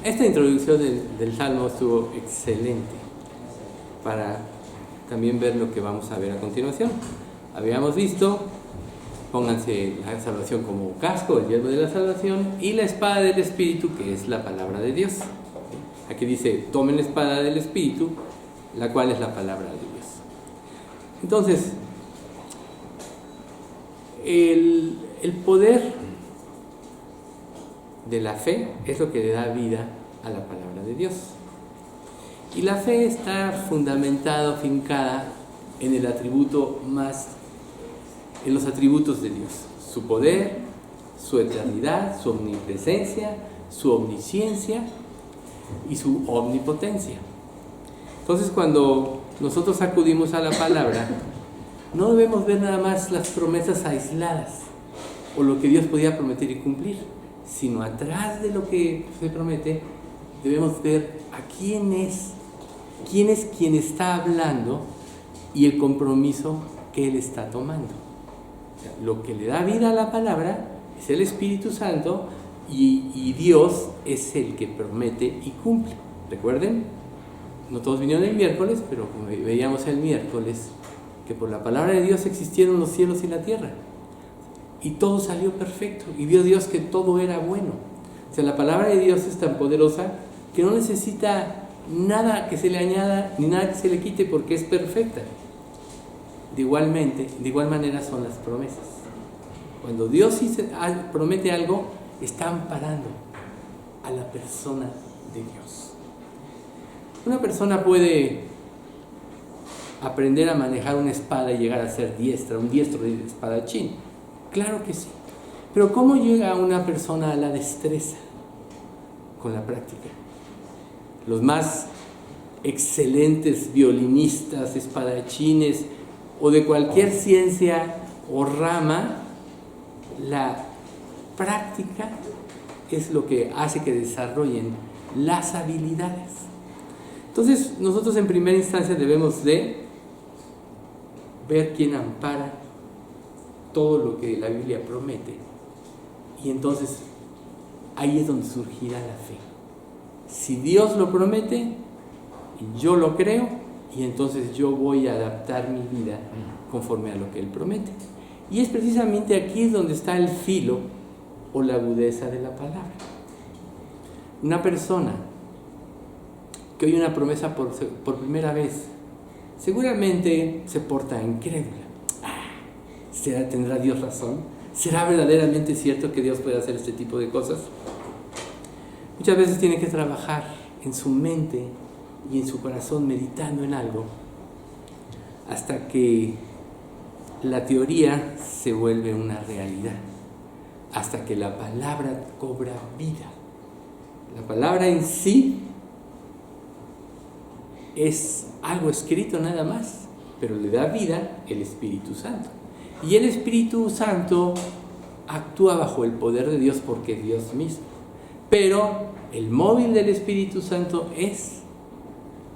Esta introducción del Salmo estuvo excelente para también ver lo que vamos a ver a continuación. Habíamos visto, pónganse la salvación como casco, el yelmo de la salvación, y la espada del Espíritu, que es la palabra de Dios. Aquí dice, tomen la espada del Espíritu, la cual es la palabra de Dios. Entonces, el poder de la fe es lo que le da vida a la palabra de Dios. Y la fe está fundamentada, fincada en el atributo más, en los atributos de Dios: su poder, su eternidad, su omnipresencia, su omnisciencia y su omnipotencia. Entonces, cuando nosotros acudimos a la palabra, no debemos ver nada más las promesas aisladas o lo que Dios podía prometer y cumplir, sino atrás de lo que se promete debemos ver a quién es quien está hablando y el compromiso que Él está tomando. O sea, lo que le da vida a la palabra es el Espíritu Santo, y Dios es el que promete y cumple. Recuerden, no todos vinieron el miércoles, pero como veíamos el miércoles, que por la palabra de Dios existieron los cielos y la tierra, y todo salió perfecto, y vio Dios que todo era bueno. O sea, la palabra de Dios es tan poderosa que no necesita nada que se le añada ni nada que se le quite, porque es perfecta. De igual manera son las promesas. Cuando Dios promete algo, está amparando a la persona de Dios. Una persona puede aprender a manejar una espada y llegar a ser un diestro de espadachín. Claro que sí. Pero ¿cómo llega una persona a la destreza? Con la práctica. Los más excelentes violinistas, espadachines o de cualquier ciencia o rama, la práctica es lo que hace que desarrollen las habilidades. Entonces, nosotros en primera instancia debemos de ver quién ampara todo lo que la Biblia promete, y entonces ahí es donde surgirá la fe. Si Dios lo promete, yo lo creo, y entonces yo voy a adaptar mi vida conforme a lo que Él promete. Y es precisamente aquí donde está el filo o la agudeza de la palabra. Una persona que oye una promesa por primera vez, seguramente se porta incrédula. ¿Tendrá Dios razón? ¿Será verdaderamente cierto que Dios puede hacer este tipo de cosas? Muchas veces tiene que trabajar en su mente y en su corazón meditando en algo hasta que la teoría se vuelve una realidad, hasta que la palabra cobra vida. La palabra en sí es algo escrito nada más, pero le da vida el Espíritu Santo. Y el Espíritu Santo actúa bajo el poder de Dios porque es Dios mismo. Pero el móvil del Espíritu Santo es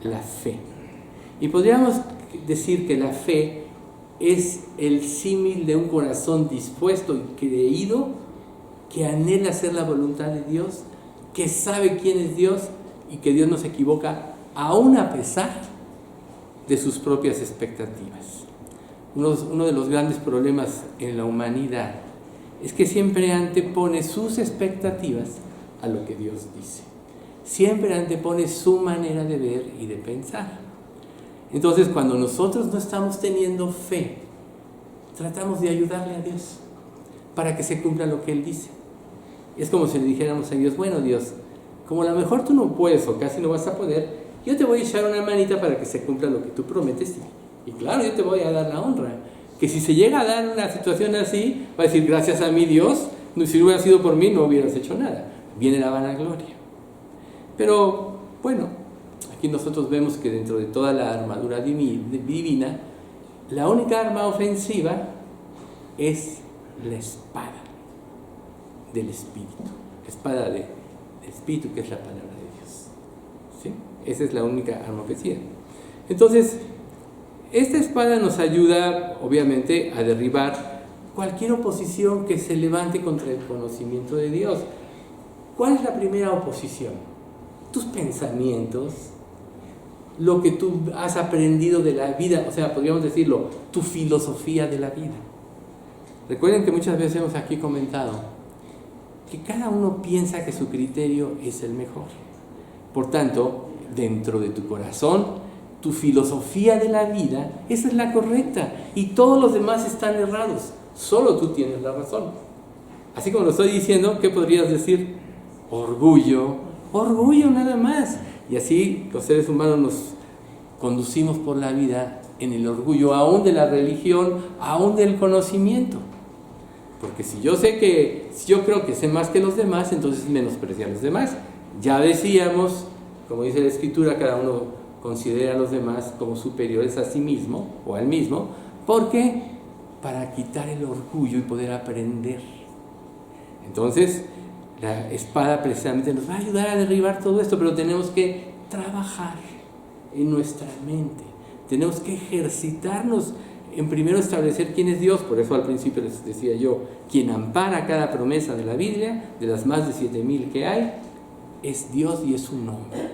la fe. Y podríamos decir que la fe es el símil de un corazón dispuesto y creído, que anhela hacer la voluntad de Dios, que sabe quién es Dios y que Dios no se equivoca, aún a pesar de sus propias expectativas. Uno de los grandes problemas en la humanidad es que siempre antepone sus expectativas a lo que Dios dice. Siempre antepone su manera de ver y de pensar. Entonces, cuando nosotros no estamos teniendo fe, tratamos de ayudarle a Dios para que se cumpla lo que Él dice. Es como si le dijéramos a Dios: bueno, Dios, como a lo mejor tú no puedes o casi no vas a poder, yo te voy a echar una manita para que se cumpla lo que tú prometes. Y claro, yo te voy a dar la honra. Que si se llega a dar una situación así, va a decir: gracias a mi Dios, si no hubiera sido por mí no hubieras hecho nada. Viene la vanagloria. Pero bueno, aquí nosotros vemos que dentro de toda la armadura divina, la única arma ofensiva es la espada del Espíritu. La espada del Espíritu, que es la palabra de Dios. ¿Sí? Esa es la única arma ofensiva. Entonces, esta espada nos ayuda, obviamente, a derribar cualquier oposición que se levante contra el conocimiento de Dios. ¿Cuál es la primera oposición? tus pensamientos, lo que tú has aprendido de la vida, o sea, podríamos decirlo, tu filosofía de la vida. Recuerden que muchas veces hemos aquí comentado que cada uno piensa que su criterio es el mejor. Por tanto, dentro de tu corazón, tu filosofía de la vida, esa es la correcta, y todos los demás están errados, solo tú tienes la razón. Así como lo estoy diciendo, ¿qué podrías decir? Orgullo, orgullo nada más. Y así los seres humanos nos conducimos por la vida en el orgullo, aún de la religión, aún del conocimiento. Porque si yo creo que sé más que los demás, entonces menosprecio a los demás. Ya decíamos, como dice la Escritura, cada uno considera a los demás como superiores a sí mismo o al mismo. ¿Por qué? Para quitar el orgullo y poder aprender. Entonces, la espada precisamente nos va a ayudar a derribar todo esto, pero tenemos que trabajar en nuestra mente. Tenemos que ejercitarnos en primero establecer quién es Dios. Por eso al principio les decía yo, quien ampara cada promesa de la Biblia, de las más de 7,000 que hay, es Dios y es su nombre.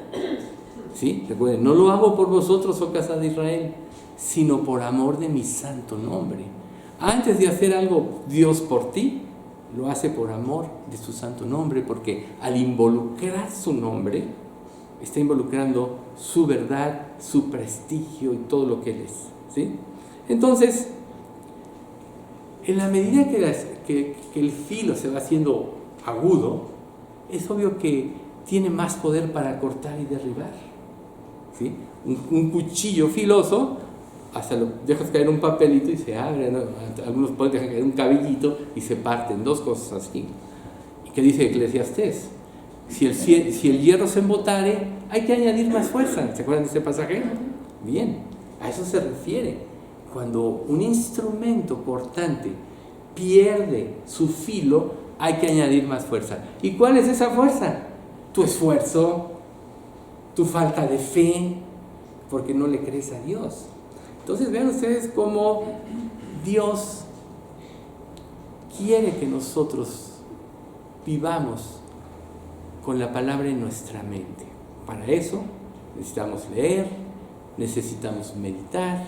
¿Sí? Recuerden, no lo hago por vosotros, oh casa de Israel, sino por amor de mi santo nombre. Antes de hacer algo Dios por ti, lo hace por amor de su santo nombre, porque al involucrar su nombre, está involucrando su verdad, su prestigio y todo lo que Él es. ¿Sí? Entonces, en la medida que el filo se va haciendo agudo, es obvio que tiene más poder para cortar y derribar. ¿Sí? Un cuchillo filoso, hasta lo dejas caer un papelito y se abre, ¿no? Algunos pueden dejar caer un cabellito y se parten, dos cosas así. ¿Y qué dice Eclesiastés? Si el hierro se embotare, hay que añadir más fuerza. ¿Se acuerdan de ese pasaje? Bien, a eso se refiere. Cuando un instrumento cortante pierde su filo, hay que añadir más fuerza. ¿Y cuál es esa fuerza? Tu esfuerzo, tu falta de fe, porque no le crees a Dios. Entonces vean ustedes cómo Dios quiere que nosotros vivamos con la palabra en nuestra mente. Para eso necesitamos leer, necesitamos meditar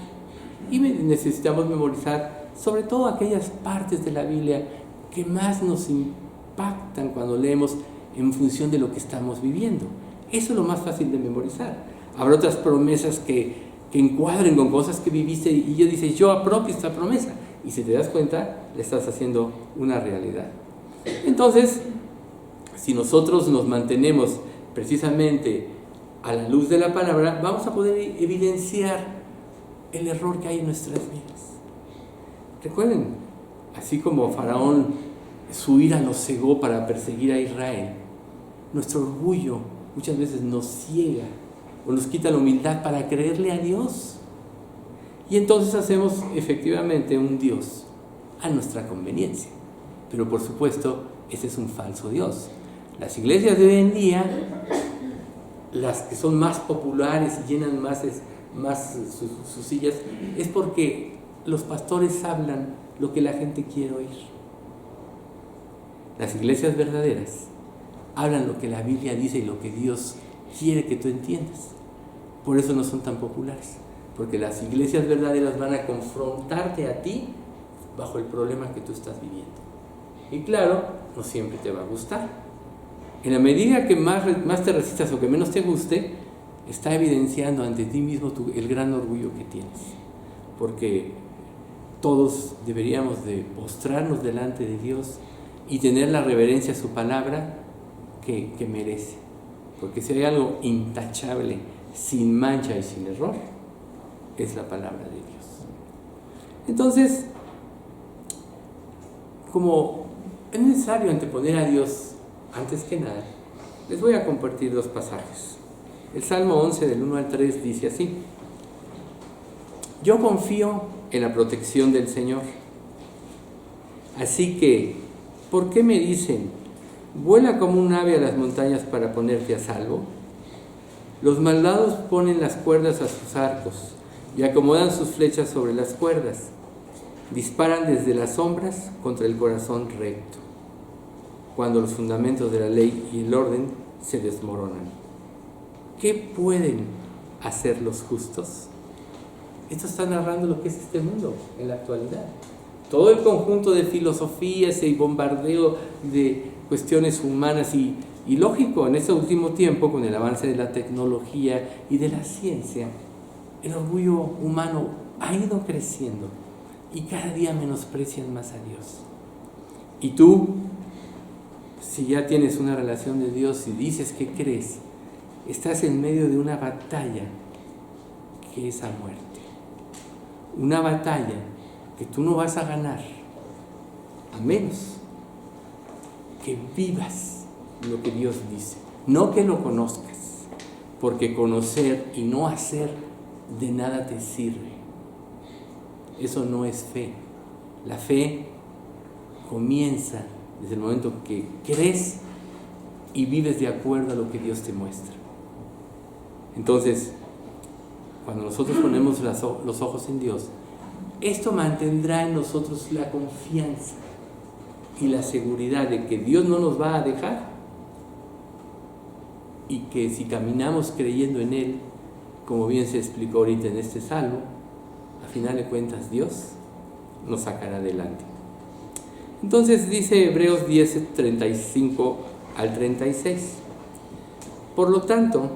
y necesitamos memorizar sobre todo aquellas partes de la Biblia que más nos impactan cuando leemos en función de lo que estamos viviendo. Eso es lo más fácil de memorizar. Habrá otras promesas que encuadren con cosas que viviste y ya dices, yo apropio esta promesa. Y si te das cuenta, le estás haciendo una realidad. Entonces, si nosotros nos mantenemos precisamente a la luz de la palabra, vamos a poder evidenciar el error que hay en nuestras vidas. Recuerden, así como Faraón, su ira nos cegó para perseguir a Israel, nuestro orgullo muchas veces nos ciega o nos quita la humildad para creerle a Dios. Y entonces hacemos efectivamente un Dios a nuestra conveniencia. Pero por supuesto, ese es un falso Dios. Las iglesias de hoy en día, las que son más populares y llenan más sus sillas, es porque los pastores hablan lo que la gente quiere oír. Las iglesias verdaderas hablan lo que la Biblia dice y lo que Dios quiere que tú entiendas. Por eso no son tan populares, porque las iglesias verdaderas van a confrontarte a ti bajo el problema que tú estás viviendo. Y claro, no siempre te va a gustar. En la medida que más te resistas o que menos te guste, está evidenciando ante ti mismo el gran orgullo que tienes. Porque todos deberíamos de postrarnos delante de Dios y tener la reverencia a su palabra que merece. Porque si hay algo intachable, sin mancha y sin error, es la palabra de Dios. Entonces, como es necesario anteponer a Dios antes que nada, les voy a compartir dos pasajes. El Salmo 11 del 1 al 3 dice así: yo confío en la protección del Señor, así que, ¿por qué me dicen, vuela como un ave a las montañas para ponerte a salvo? Los malvados ponen las cuerdas a sus arcos y acomodan sus flechas sobre las cuerdas. Disparan desde las sombras contra el corazón recto, cuando los fundamentos de la ley y el orden se desmoronan. ¿qué pueden hacer los justos? Esto está narrando lo que es este mundo en la actualidad. Todo el conjunto de filosofías y bombardeo de cuestiones humanas y lógico, en este último tiempo, con el avance de la tecnología y de la ciencia, el orgullo humano ha ido creciendo y cada día menosprecian más a Dios. Y tú, si ya tienes una relación de Dios y dices que crees, estás en medio de una batalla que es a muerte. Una batalla que tú no vas a ganar, a menos que vivas lo que Dios dice, no que lo conozcas, porque conocer y no hacer de nada te sirve. Eso no es fe. La fe comienza desde el momento que crees y vives de acuerdo a lo que Dios te muestra. Entonces, cuando nosotros ponemos los ojos en Dios, esto mantendrá en nosotros la confianza y la seguridad de que Dios no nos va a dejar y que si caminamos creyendo en Él, como bien se explicó ahorita en este salmo, a final de cuentas Dios nos sacará adelante. Entonces dice Hebreos 10, 35 al 36. Por lo tanto,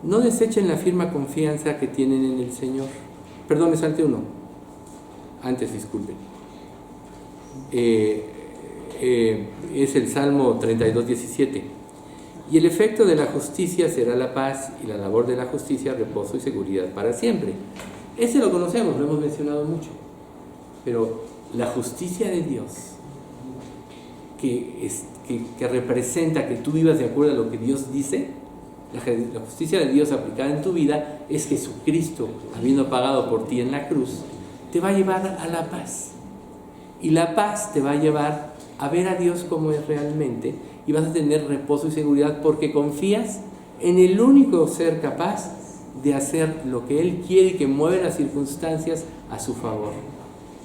no desechen la firme confianza que tienen en el Señor. Perdón, me salté uno. Antes, disculpen. Es el Salmo 32, 17. Y el efecto de la justicia será la paz, y la labor de la justicia, reposo y seguridad para siempre. Ese lo conocemos, lo hemos mencionado mucho. Pero la justicia de Dios, que representa que tú vivas de acuerdo a lo que Dios dice, la justicia de Dios aplicada en tu vida es Jesucristo, habiendo pagado por ti en la cruz, te va a llevar a la paz. Y la paz te va a llevar a ver a Dios como es realmente, y vas a tener reposo y seguridad porque confías en el único ser capaz de hacer lo que Él quiere y que mueve las circunstancias a su favor.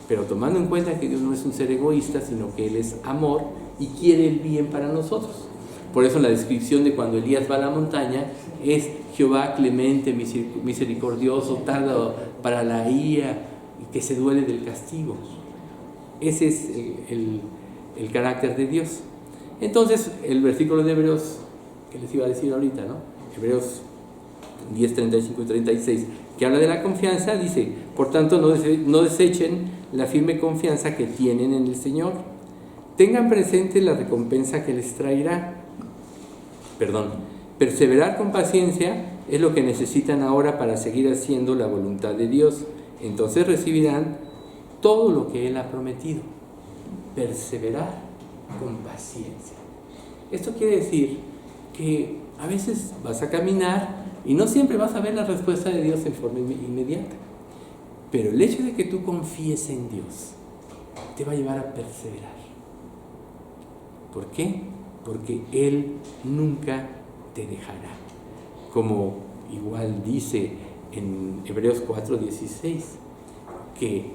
Pero tomando en cuenta que Dios no es un ser egoísta, sino que Él es amor y quiere el bien para nosotros. Por eso la descripción de cuando Elías va a la montaña es Jehová clemente, misericordioso, tardo para la ira y que se duele del castigo. Ese es el carácter de Dios. Entonces el versículo de Hebreos que les iba a decir ahorita, ¿no? Hebreos 10, 35 y 36, que habla de la confianza, dice: por tanto no desechen la firme confianza que tienen en el Señor. Tengan presente la recompensa que les traerá. Perseverar con paciencia es lo que necesitan ahora para seguir haciendo la voluntad de Dios. Entonces recibirán todo lo que Él ha prometido. Perseverar con paciencia. Esto quiere decir que a veces vas a caminar y no siempre vas a ver la respuesta de Dios en forma inmediata. Pero el hecho de que tú confíes en Dios te va a llevar a perseverar. ¿Por qué? Porque Él nunca te dejará. Como igual dice en Hebreos 4:16, que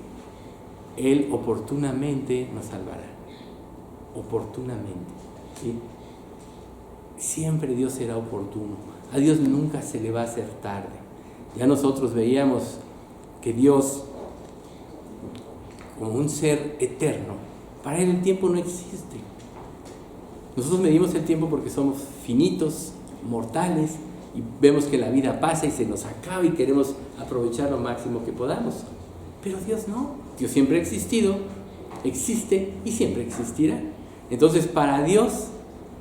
Él oportunamente nos salvará. Oportunamente, ¿sí? Siempre Dios será oportuno. A Dios nunca se le va a hacer tarde. Ya nosotros veíamos que Dios, como un ser eterno, para Él el tiempo no existe. Nosotros medimos el tiempo porque somos finitos, mortales, y vemos que la vida pasa y se nos acaba y queremos aprovechar lo máximo que podamos. Pero Dios no. Dios siempre ha existido, existe y siempre existirá. Entonces para Dios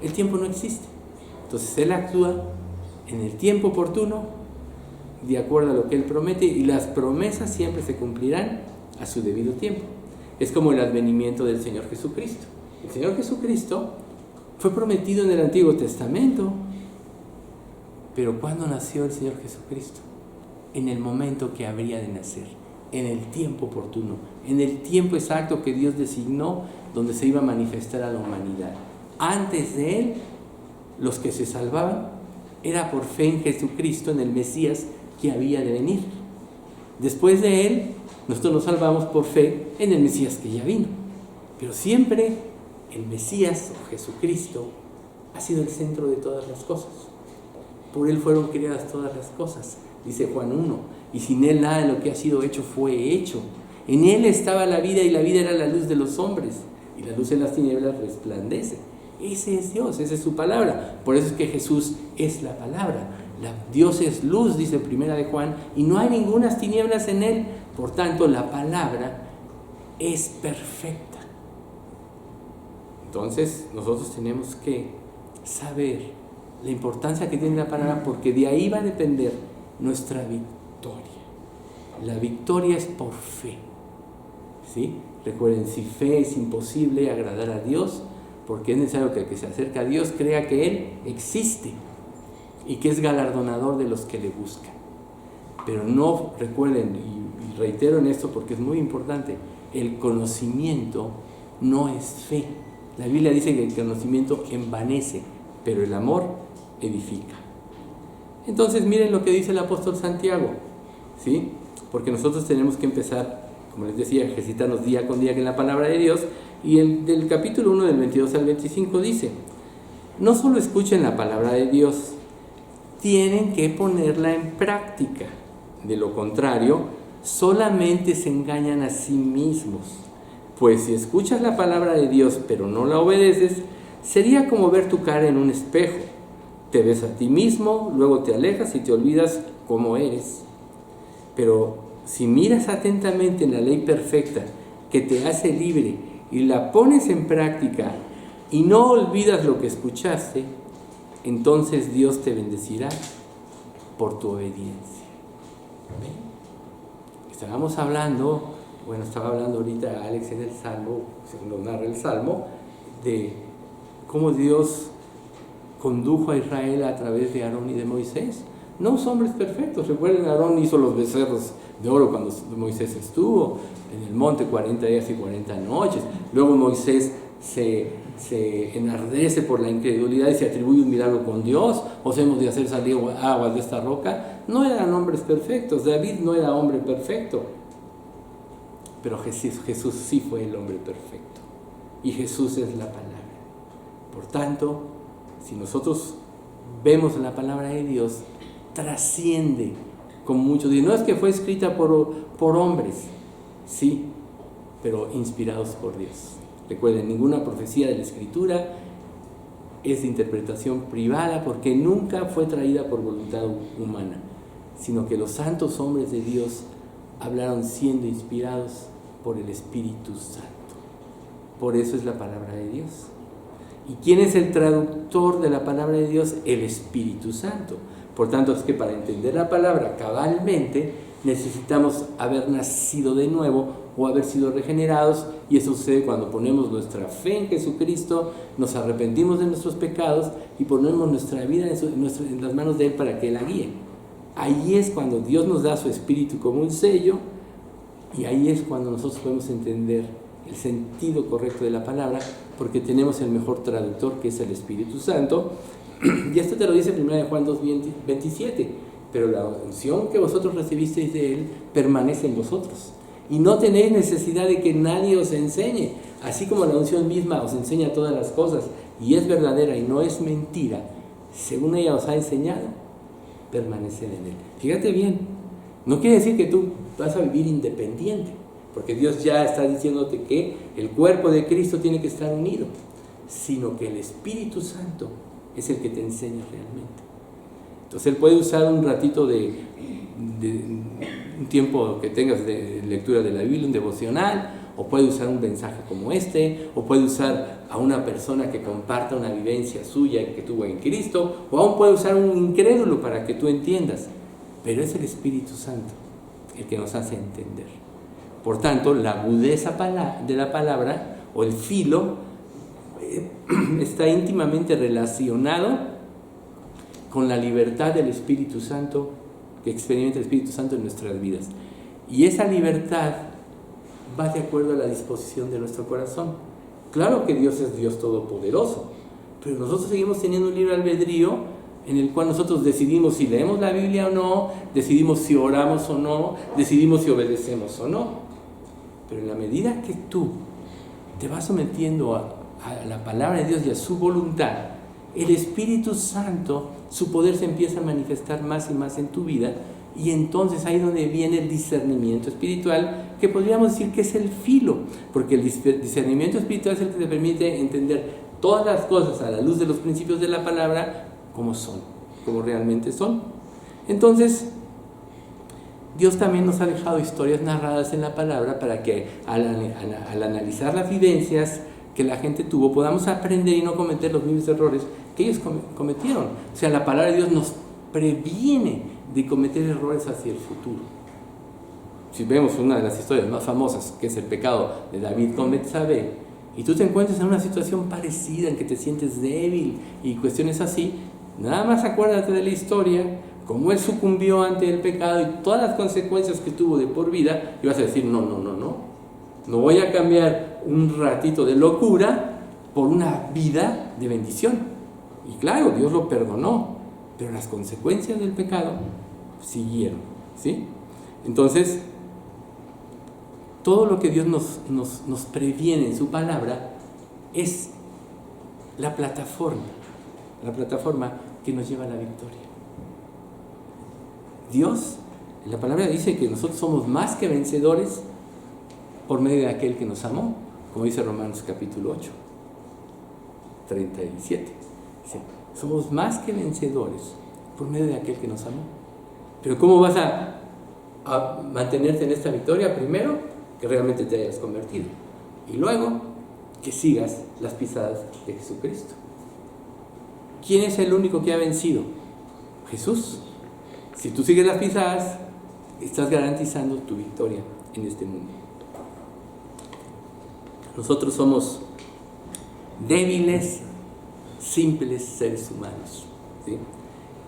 el tiempo no existe. Entonces Él actúa en el tiempo oportuno, de acuerdo a lo que Él promete, y las promesas siempre se cumplirán a su debido tiempo. Es como el advenimiento del Señor Jesucristo. El Señor Jesucristo fue prometido en el Antiguo Testamento, pero ¿cuándo nació el Señor Jesucristo? En el momento que habría de nacer, en el tiempo oportuno, en el tiempo exacto que Dios designó, donde se iba a manifestar a la humanidad. Antes de Él, los que se salvaban era por fe en Jesucristo, en el Mesías que había de venir. Después de Él, nosotros nos salvamos por fe en el Mesías que ya vino. Pero siempre el Mesías o Jesucristo ha sido el centro de todas las cosas. Por Él fueron creadas todas las cosas, dice Juan 1, y sin Él nada de lo que ha sido hecho fue hecho. En Él estaba la vida y la vida era la luz de los hombres, y la luz en las tinieblas resplandece. Ese es Dios, esa es su palabra. Por eso es que Jesús es la palabra. Dios es luz, dice Primera de Juan, y no hay ninguna tinieblas en Él. Por tanto, la palabra es perfecta. Entonces, nosotros tenemos que saber la importancia que tiene la palabra, porque de ahí va a depender nuestra victoria. La victoria es por fe, ¿sí? Recuerden, si fe es imposible agradar a Dios, porque es necesario que el que se acerca a Dios crea que Él existe y que es galardonador de los que le buscan. Pero no, recuerden, y reitero en esto porque es muy importante, el conocimiento no es fe. La Biblia dice que el conocimiento envanece, pero el amor edifica. Entonces miren lo que dice el apóstol Santiago, ¿sí? Porque nosotros tenemos que empezar, como les decía, ejercitarnos día con día en la palabra de Dios. Y del capítulo 1 del 22 al 25 dice: no solo escuchen la palabra de Dios, tienen que ponerla en práctica. De lo contrario, solamente se engañan a sí mismos. Pues si escuchas la palabra de Dios pero no la obedeces, sería como ver tu cara en un espejo. Te ves a ti mismo, luego te alejas y te olvidas cómo eres. Pero si miras atentamente en la ley perfecta que te hace libre y la pones en práctica y no olvidas lo que escuchaste, entonces Dios te bendecirá por tu obediencia. ¿Ven? Estaba hablando ahorita Alex en el Salmo, según nos narra el Salmo, de cómo Dios condujo a Israel a través de Aarón y de Moisés. No son hombres perfectos. Recuerden, Aarón hizo los becerros de oro cuando Moisés estuvo en el monte 40 días y 40 noches. Luego Moisés se enardece por la incredulidad y se atribuye un milagro con Dios. ¿Os hemos de hacer salir aguas de esta roca? No eran hombres perfectos. David no era hombre perfecto. Pero Jesús sí fue el hombre perfecto. Y Jesús es la palabra. Por tanto, si nosotros vemos la palabra de Dios, trasciende con muchos. Y no es que fue escrita por hombres, sí, pero inspirados por Dios. Recuerden, ninguna profecía de la Escritura es de interpretación privada, porque nunca fue traída por voluntad humana, sino que los santos hombres de Dios hablaron siendo inspirados por el Espíritu Santo. Por eso es la palabra de Dios. ¿Y quién es el traductor de la palabra de Dios? El Espíritu Santo. Por tanto, es que para entender la palabra cabalmente necesitamos haber nacido de nuevo o haber sido regenerados, y eso sucede cuando ponemos nuestra fe en Jesucristo, nos arrepentimos de nuestros pecados y ponemos nuestra vida en las manos de Él para que Él la guíe. Ahí es cuando Dios nos da su Espíritu como un sello, y ahí es cuando nosotros podemos entender el sentido correcto de la palabra, porque tenemos el mejor traductor, que es el Espíritu Santo. Y esto te lo dice 1 Juan 2:27, pero la unción que vosotros recibisteis de Él permanece en vosotros, y no tenéis necesidad de que nadie os enseñe, así como la unción misma os enseña todas las cosas, y es verdadera y no es mentira, según ella os ha enseñado, permaneced en Él. Fíjate bien, no quiere decir que tú vas a vivir independiente, porque Dios ya está diciéndote que el cuerpo de Cristo tiene que estar unido, sino que el Espíritu Santo es el que te enseña realmente. Entonces Él puede usar un ratito de un tiempo que tengas de lectura de la Biblia, un devocional, o puede usar un mensaje como este, o puede usar a una persona que comparta una vivencia suya que tuvo en Cristo, o aún puede usar un incrédulo para que tú entiendas, pero es el Espíritu Santo el que nos hace entender. Por tanto, la agudeza de la palabra, o el filo, está íntimamente relacionado con la libertad del Espíritu Santo, que experimenta el Espíritu Santo en nuestras vidas. Y esa libertad va de acuerdo a la disposición de nuestro corazón. Claro que Dios es Dios todopoderoso, pero nosotros seguimos teniendo un libre albedrío en el cual nosotros decidimos si leemos la Biblia o no, decidimos si oramos o no, decidimos si obedecemos o no. Pero en la medida que tú te vas sometiendo a la palabra de Dios y a su voluntad, el Espíritu Santo, su poder se empieza a manifestar más y más en tu vida, y entonces ahí es donde viene el discernimiento espiritual, que podríamos decir que es el filo, porque el discernimiento espiritual es el que te permite entender todas las cosas a la luz de los principios de la palabra como son, como realmente son. Entonces, Dios también nos ha dejado historias narradas en la palabra para que al analizar las vivencias que la gente tuvo, podamos aprender y no cometer los mismos errores que ellos cometieron. O sea, la palabra de Dios nos previene de cometer errores hacia el futuro. Si vemos una de las historias más famosas, que es el pecado de David con Betsabé, y tú te encuentras en una situación parecida en que te sientes débil y cuestiones así, nada más acuérdate de la historia, cómo él sucumbió ante el pecado y todas las consecuencias que tuvo de por vida, y vas a decir, no voy a cambiar un ratito de locura por una vida de bendición. Y claro, Dios lo perdonó, pero las consecuencias del pecado siguieron, ¿sí? Entonces, todo lo que Dios nos previene en su palabra es la plataforma que nos lleva a la victoria. Dios, en la palabra dice que nosotros somos más que vencedores por medio de aquel que nos amó, como dice Romanos capítulo 8, 37. Dice, somos más que vencedores por medio de aquel que nos amó. Pero ¿cómo vas a mantenerte en esta victoria? Primero, que realmente te hayas convertido. Y luego, que sigas las pisadas de Jesucristo. ¿Quién es el único que ha vencido? Jesús. Si tú sigues las pisadas, estás garantizando tu victoria en este mundo. Nosotros somos débiles, simples seres humanos, ¿sí?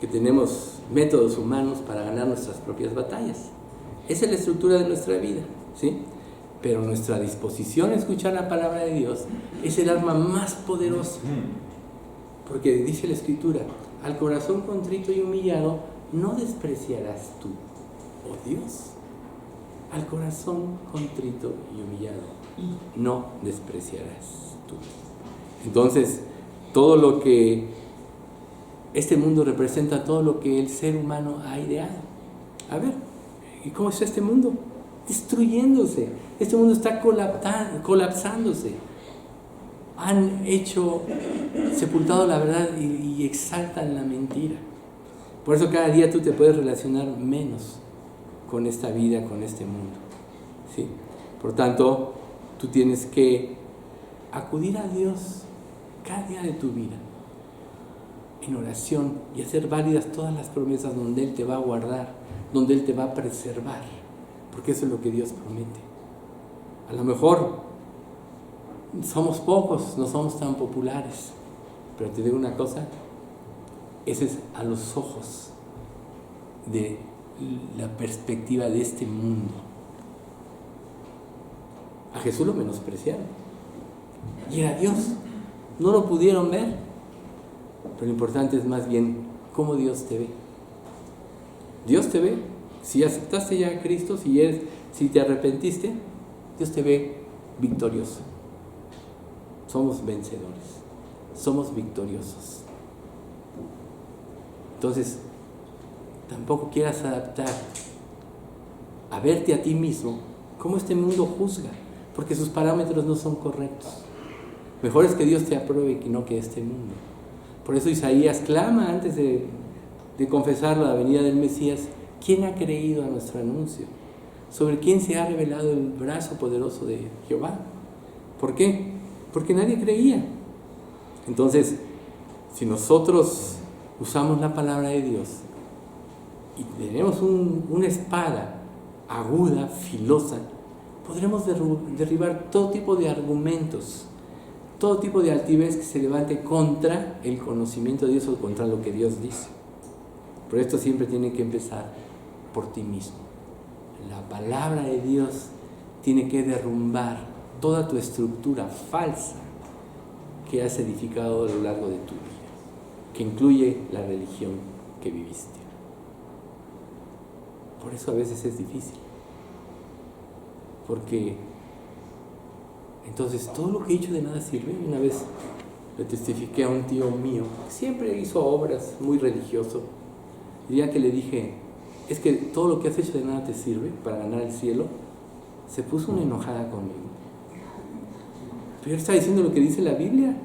Que tenemos métodos humanos para ganar nuestras propias batallas. Esa es la estructura de nuestra vida, ¿sí? Pero nuestra disposición a escuchar la palabra de Dios es el arma más poderosa. Porque dice la Escritura, al corazón contrito y humillado no despreciarás tú, oh Dios. Al corazón contrito y humillado no despreciarás tú. Entonces, todo lo que este mundo representa, todo lo que el ser humano ha ideado. A ver, ¿y cómo está este mundo? Destruyéndose. Este mundo está colapsándose. Han sepultado la verdad y exaltan la mentira. Por eso cada día tú te puedes relacionar menos con esta vida, con este mundo, ¿sí? Por tanto, tú tienes que acudir a Dios cada día de tu vida en oración y hacer válidas todas las promesas donde Él te va a guardar, donde Él te va a preservar, porque eso es lo que Dios promete. A lo mejor somos pocos, no somos tan populares, pero te digo una cosa, ese es a los ojos de la perspectiva de este mundo. A Jesús lo menospreciaron y era Dios, no lo pudieron ver, pero lo importante es más bien cómo Dios te ve. Dios te ve, si aceptaste ya a Cristo, si te arrepentiste, Dios te ve victorioso. Somos vencedores, somos victoriosos. Entonces, tampoco quieras adaptar a verte a ti mismo como este mundo juzga, porque sus parámetros no son correctos. Mejor es que Dios te apruebe que no que este mundo. Por eso Isaías clama antes de confesar la venida del Mesías: ¿quién ha creído a nuestro anuncio? ¿Sobre quién se ha revelado el brazo poderoso de Jehová? ¿Por qué? Porque nadie creía. Entonces, si nosotros usamos la palabra de Dios y tenemos una espada aguda, filosa, podremos derribar todo tipo de argumentos, todo tipo de altivez que se levante contra el conocimiento de Dios o contra lo que Dios dice. Pero esto siempre tiene que empezar por ti mismo. La palabra de Dios tiene que derrumbar toda tu estructura falsa que has edificado a lo largo de tu vida, que incluye la religión que viviste. Por eso a veces es difícil, porque entonces todo lo que he hecho de nada sirve. Una vez le testifiqué a un tío mío, que siempre hizo obras, muy religioso. El día que le dije, es que todo lo que has hecho de nada te sirve para ganar el cielo, se puso una enojada conmigo. Pero él está diciendo lo que dice la Biblia.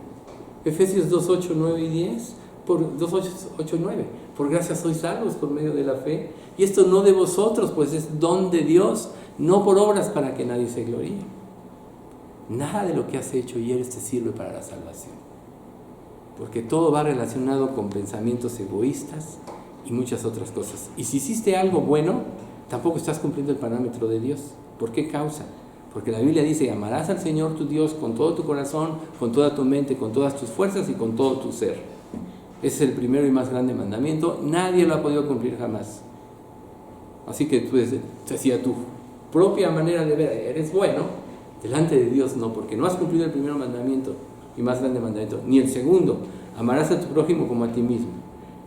Efesios 2, 8, 9 y 10. 2, 8 y 9. Por gracia sois salvos por medio de la fe. Y esto no de vosotros, pues es don de Dios, no por obras para que nadie se gloríe. Nada de lo que has hecho y eres te sirve para la salvación. Porque todo va relacionado con pensamientos egoístas y muchas otras cosas. Y si hiciste algo bueno, tampoco estás cumpliendo el parámetro de Dios. ¿Por qué causa? Porque la Biblia dice, amarás al Señor tu Dios con todo tu corazón, con toda tu mente, con todas tus fuerzas y con todo tu ser. Ese es el primero y más grande mandamiento. Nadie lo ha podido cumplir jamás. Así que tú, si a tu propia manera de ver eres bueno, delante de Dios no, porque no has cumplido el primer mandamiento y más grande mandamiento, ni el segundo, amarás a tu prójimo como a ti mismo,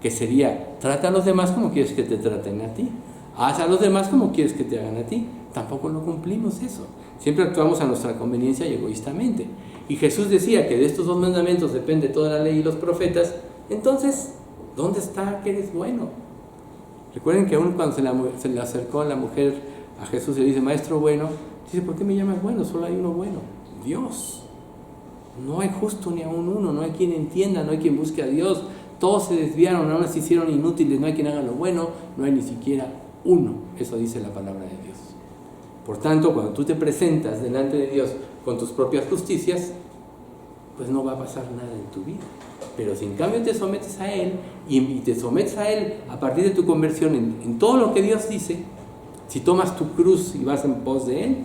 que sería, trata a los demás como quieres que te traten a ti, haz a los demás como quieres que te hagan a ti. Tampoco lo cumplimos eso. Siempre actuamos a nuestra conveniencia y egoístamente. Y Jesús decía que de estos dos mandamientos depende toda la ley y los profetas. Entonces, ¿dónde está que eres bueno? Recuerden que aún cuando se le acercó a la mujer a Jesús y le dice, maestro bueno, dice, ¿por qué me llamas bueno? Solo hay uno bueno, Dios. No hay justo ni aún uno, no hay quien entienda, no hay quien busque a Dios. Todos se desviaron, ahora se hicieron inútiles, no hay quien haga lo bueno, no hay ni siquiera uno. Eso dice la palabra de Dios. Por tanto, cuando tú te presentas delante de Dios con tus propias justicias, pues no va a pasar nada en tu vida. Pero si en cambio te sometes a Él, y te sometes a Él a partir de tu conversión en todo lo que Dios dice, si tomas tu cruz y vas en pos de Él,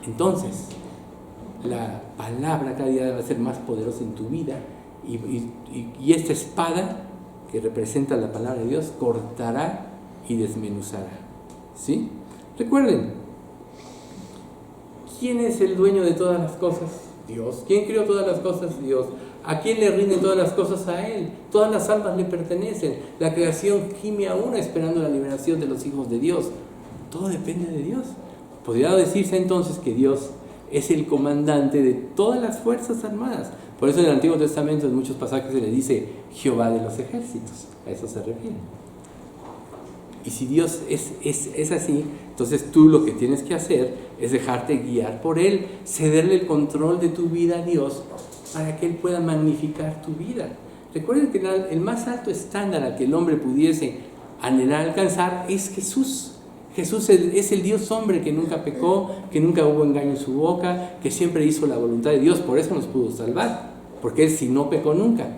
entonces la palabra cada día va a ser más poderosa en tu vida, y esta espada que representa la palabra de Dios cortará y desmenuzará. ¿Sí? Recuerden, ¿quién es el dueño de todas las cosas? Dios. ¿Quién creó todas las cosas? Dios. ¿A quién le rinden todas las cosas? A Él. Todas las almas le pertenecen. La creación gime a una esperando la liberación de los hijos de Dios. Todo depende de Dios. Podría decirse entonces que Dios es el comandante de todas las fuerzas armadas. Por eso en el Antiguo Testamento en muchos pasajes se le dice Jehová de los ejércitos. A eso se refiere. Y si Dios es así, entonces tú lo que tienes que hacer es dejarte guiar por Él, cederle el control de tu vida a Dios para que Él pueda magnificar tu vida. Recuerden que el más alto estándar al que el hombre pudiese anhelar alcanzar es Jesús. Jesús es el Dios hombre que nunca pecó, que nunca hubo engaño en su boca, que siempre hizo la voluntad de Dios, por eso nos pudo salvar, porque Él sí no pecó nunca.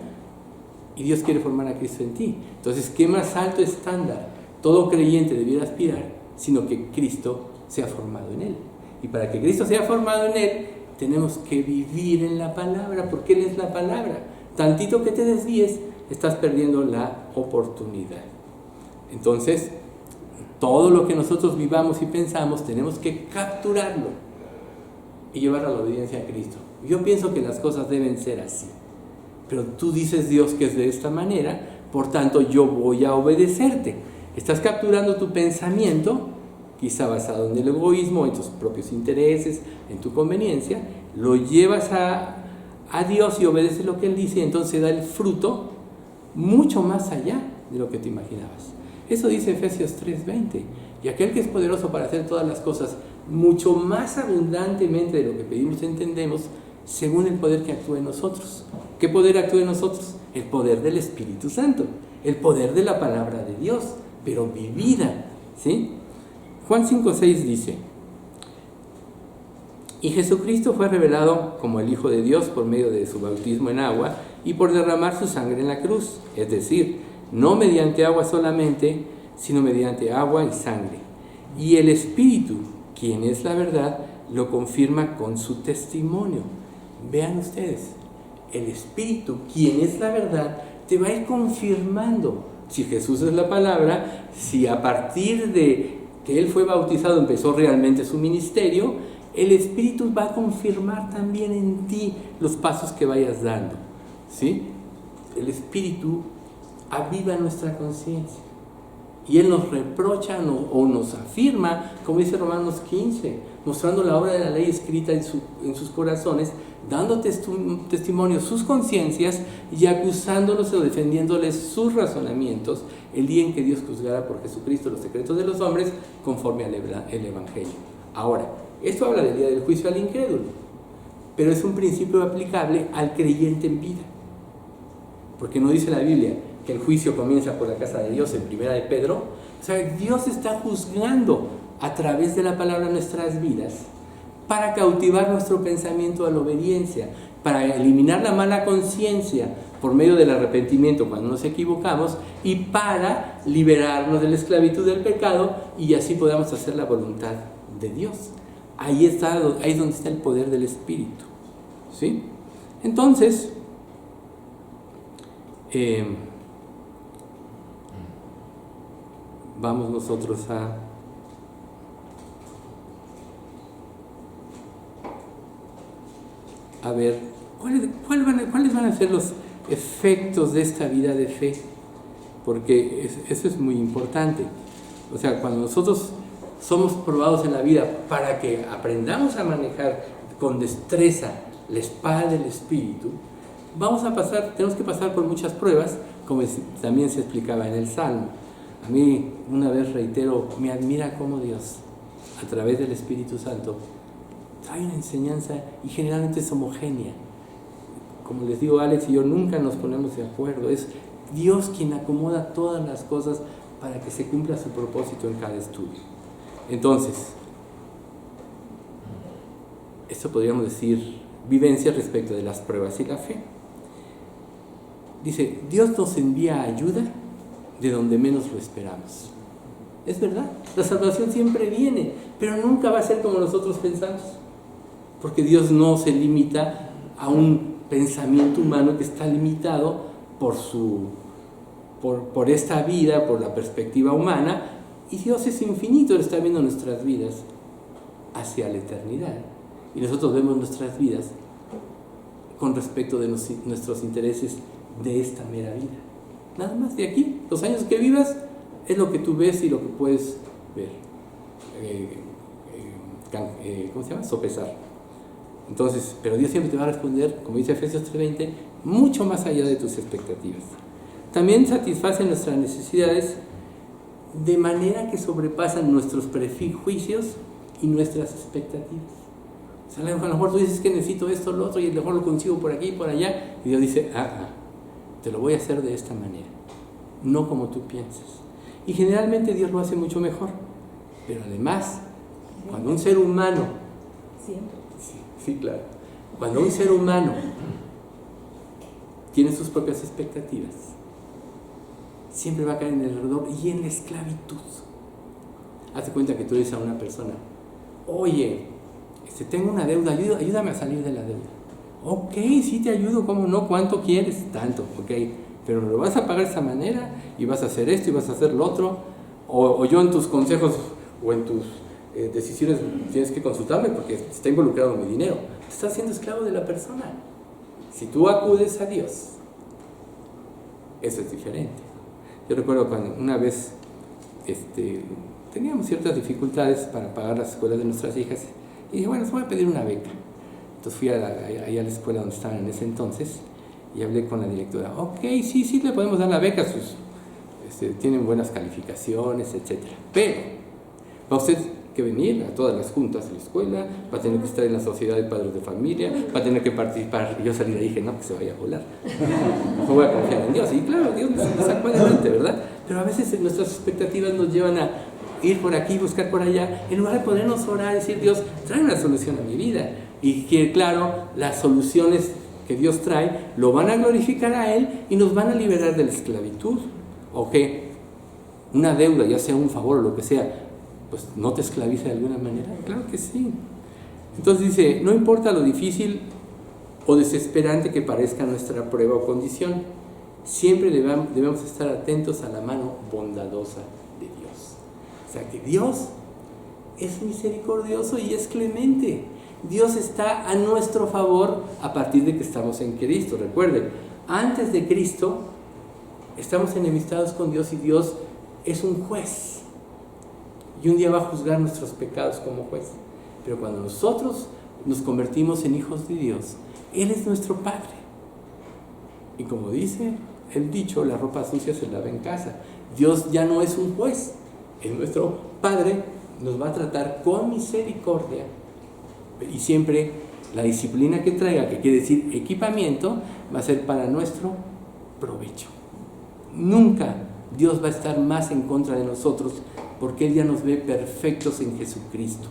Y Dios quiere formar a Cristo en ti. Entonces, ¿qué más alto estándar todo creyente debiera aspirar, sino que Cristo sea formado en Él? Y para que Cristo sea formado en Él, tenemos que vivir en la palabra, porque Él es la palabra. Tantito que te desvíes, estás perdiendo la oportunidad. Entonces, todo lo que nosotros vivamos y pensamos, tenemos que capturarlo y llevarlo a la obediencia a Cristo. Yo pienso que las cosas deben ser así. Pero tú dices, Dios, que es de esta manera, por tanto yo voy a obedecerte. Estás capturando tu pensamiento, quizá basado en el egoísmo, en tus propios intereses, en tu conveniencia, lo llevas a Dios y obedeces lo que Él dice, y entonces da el fruto mucho más allá de lo que te imaginabas. Eso dice Efesios 3:20. Y aquel que es poderoso para hacer todas las cosas mucho más abundantemente de lo que pedimos y entendemos, según el poder que actúa en nosotros. ¿Qué poder actúa en nosotros? El poder del Espíritu Santo, el poder de la palabra de Dios, pero vivida, ¿sí? Juan 5:6 dice: y Jesucristo fue revelado como el Hijo de Dios por medio de su bautismo en agua y por derramar su sangre en la cruz, es decir, no mediante agua solamente, sino mediante agua y sangre. Y el Espíritu, quien es la verdad, lo confirma con su testimonio. Vean ustedes, el Espíritu, quien es la verdad, te va a ir confirmando. Si Jesús es la palabra, si a partir de que Él fue bautizado empezó realmente su ministerio, el Espíritu va a confirmar también en ti los pasos que vayas dando, ¿sí? El Espíritu aviva nuestra conciencia y Él nos reprocha o nos afirma, como dice Romanos 15, mostrando la obra de la ley escrita en sus corazones, dando testimonio sus conciencias y acusándolos o defendiéndoles sus razonamientos el día en que Dios juzgara por Jesucristo los secretos de los hombres conforme al Evangelio. Ahora, esto habla del día del juicio al incrédulo, pero es un principio aplicable al creyente en vida. Porque no dice la Biblia que el juicio comienza por la casa de Dios en 1 de Pedro. O sea, Dios está juzgando a través de la palabra nuestras vidas para cautivar nuestro pensamiento a la obediencia, para eliminar la mala conciencia por medio del arrepentimiento cuando nos equivocamos y para liberarnos de la esclavitud del pecado y así podamos hacer la voluntad de Dios. Ahí es donde está el poder del Espíritu, ¿sí? Entonces, vamos nosotros a ver cuáles van a ser los efectos de esta vida de fe, porque eso es muy importante. O sea, cuando nosotros somos probados en la vida para que aprendamos a manejar con destreza la espada del Espíritu, tenemos que pasar por muchas pruebas, como también se explicaba en el Salmo. A mí, una vez reitero, me admira cómo Dios, a través del Espíritu Santo, trae una enseñanza y generalmente es homogénea. Como les digo, Alex y yo nunca nos ponemos de acuerdo. Es Dios quien acomoda todas las cosas para que se cumpla su propósito en cada estudio. Entonces, esto podríamos decir vivencia respecto de las pruebas y la fe. Dice, Dios nos envía ayuda de donde menos lo esperamos. Es verdad, la salvación siempre viene, pero nunca va a ser como nosotros pensamos. Porque Dios no se limita a un pensamiento humano que está limitado por esta vida, por la perspectiva humana, y Dios es infinito, Él está viendo nuestras vidas hacia la eternidad. Y nosotros vemos nuestras vidas con respecto de nuestros intereses de esta mera vida. Nada más de aquí, los años que vivas es lo que tú ves y lo que puedes ver. ¿Cómo se llama? Sopesar. Entonces, pero Dios siempre te va a responder, como dice Efesios 3:20, mucho más allá de tus expectativas. También satisface nuestras necesidades de manera que sobrepasan nuestros prejuicios y nuestras expectativas. O sea, a lo mejor tú dices que necesito esto o lo otro y a lo mejor lo consigo por aquí y por allá, y Dios dice, te lo voy a hacer de esta manera, no como tú piensas. Y generalmente Dios lo hace mucho mejor. Pero además, cuando un ser humano... Sí, claro. Cuando un ser humano tiene sus propias expectativas, siempre va a caer en el error y en la esclavitud. Hazte cuenta que tú dices a una persona, oye, tengo una deuda, ayúdame a salir de la deuda. Ok, sí te ayudo, ¿cómo no? ¿Cuánto quieres? Tanto, ok, pero me lo vas a pagar de esa manera y vas a hacer esto y vas a hacer lo otro, o yo en tus consejos o en tus decisiones tienes que consultarme porque está involucrado mi dinero. Estás siendo esclavo de la persona. Si tú acudes a Dios, eso es diferente. Yo recuerdo cuando una vez teníamos ciertas dificultades para pagar las escuelas de nuestras hijas y dije, bueno, les voy a pedir una beca. Entonces fui ahí a la escuela donde estaban en ese entonces y hablé con la directora. Ok, sí, le podemos dar la beca, tienen buenas calificaciones, etc. Pero va usted que venir a todas las juntas de la escuela, va a tener que estar en la sociedad de padres de familia, va a tener que participar. Y yo salí de ahí y dije, no, que se vaya a volar. No voy a confiar en Dios. Y claro, Dios nos sacó adelante, ¿verdad? Pero a veces nuestras expectativas nos llevan a ir por aquí, buscar por allá, en lugar de ponernos a orar y decir, Dios, trae una solución a mi vida. Y que, claro, las soluciones que Dios trae lo van a glorificar a Él y nos van a liberar de la esclavitud. O que una deuda, ya sea un favor o lo que sea, pues no te esclaviza de alguna manera. Claro que sí. Entonces dice, no importa lo difícil o desesperante que parezca nuestra prueba o condición, siempre debemos estar atentos a la mano bondadosa de Dios. O sea que Dios es misericordioso y es clemente. Dios está a nuestro favor a partir de que estamos en Cristo. Recuerden, antes de Cristo estamos enemistados con Dios y Dios es un juez. Y un día va a juzgar nuestros pecados como juez. Pero cuando nosotros nos convertimos en hijos de Dios, Él es nuestro Padre. Y como dice el dicho, la ropa sucia se lava en casa. Dios ya no es un juez, es nuestro Padre, nos va a tratar con misericordia. Y siempre la disciplina que traiga, que quiere decir equipamiento, va a ser para nuestro provecho. Nunca Dios va a estar más en contra de nosotros, porque Él ya nos ve perfectos en Jesucristo.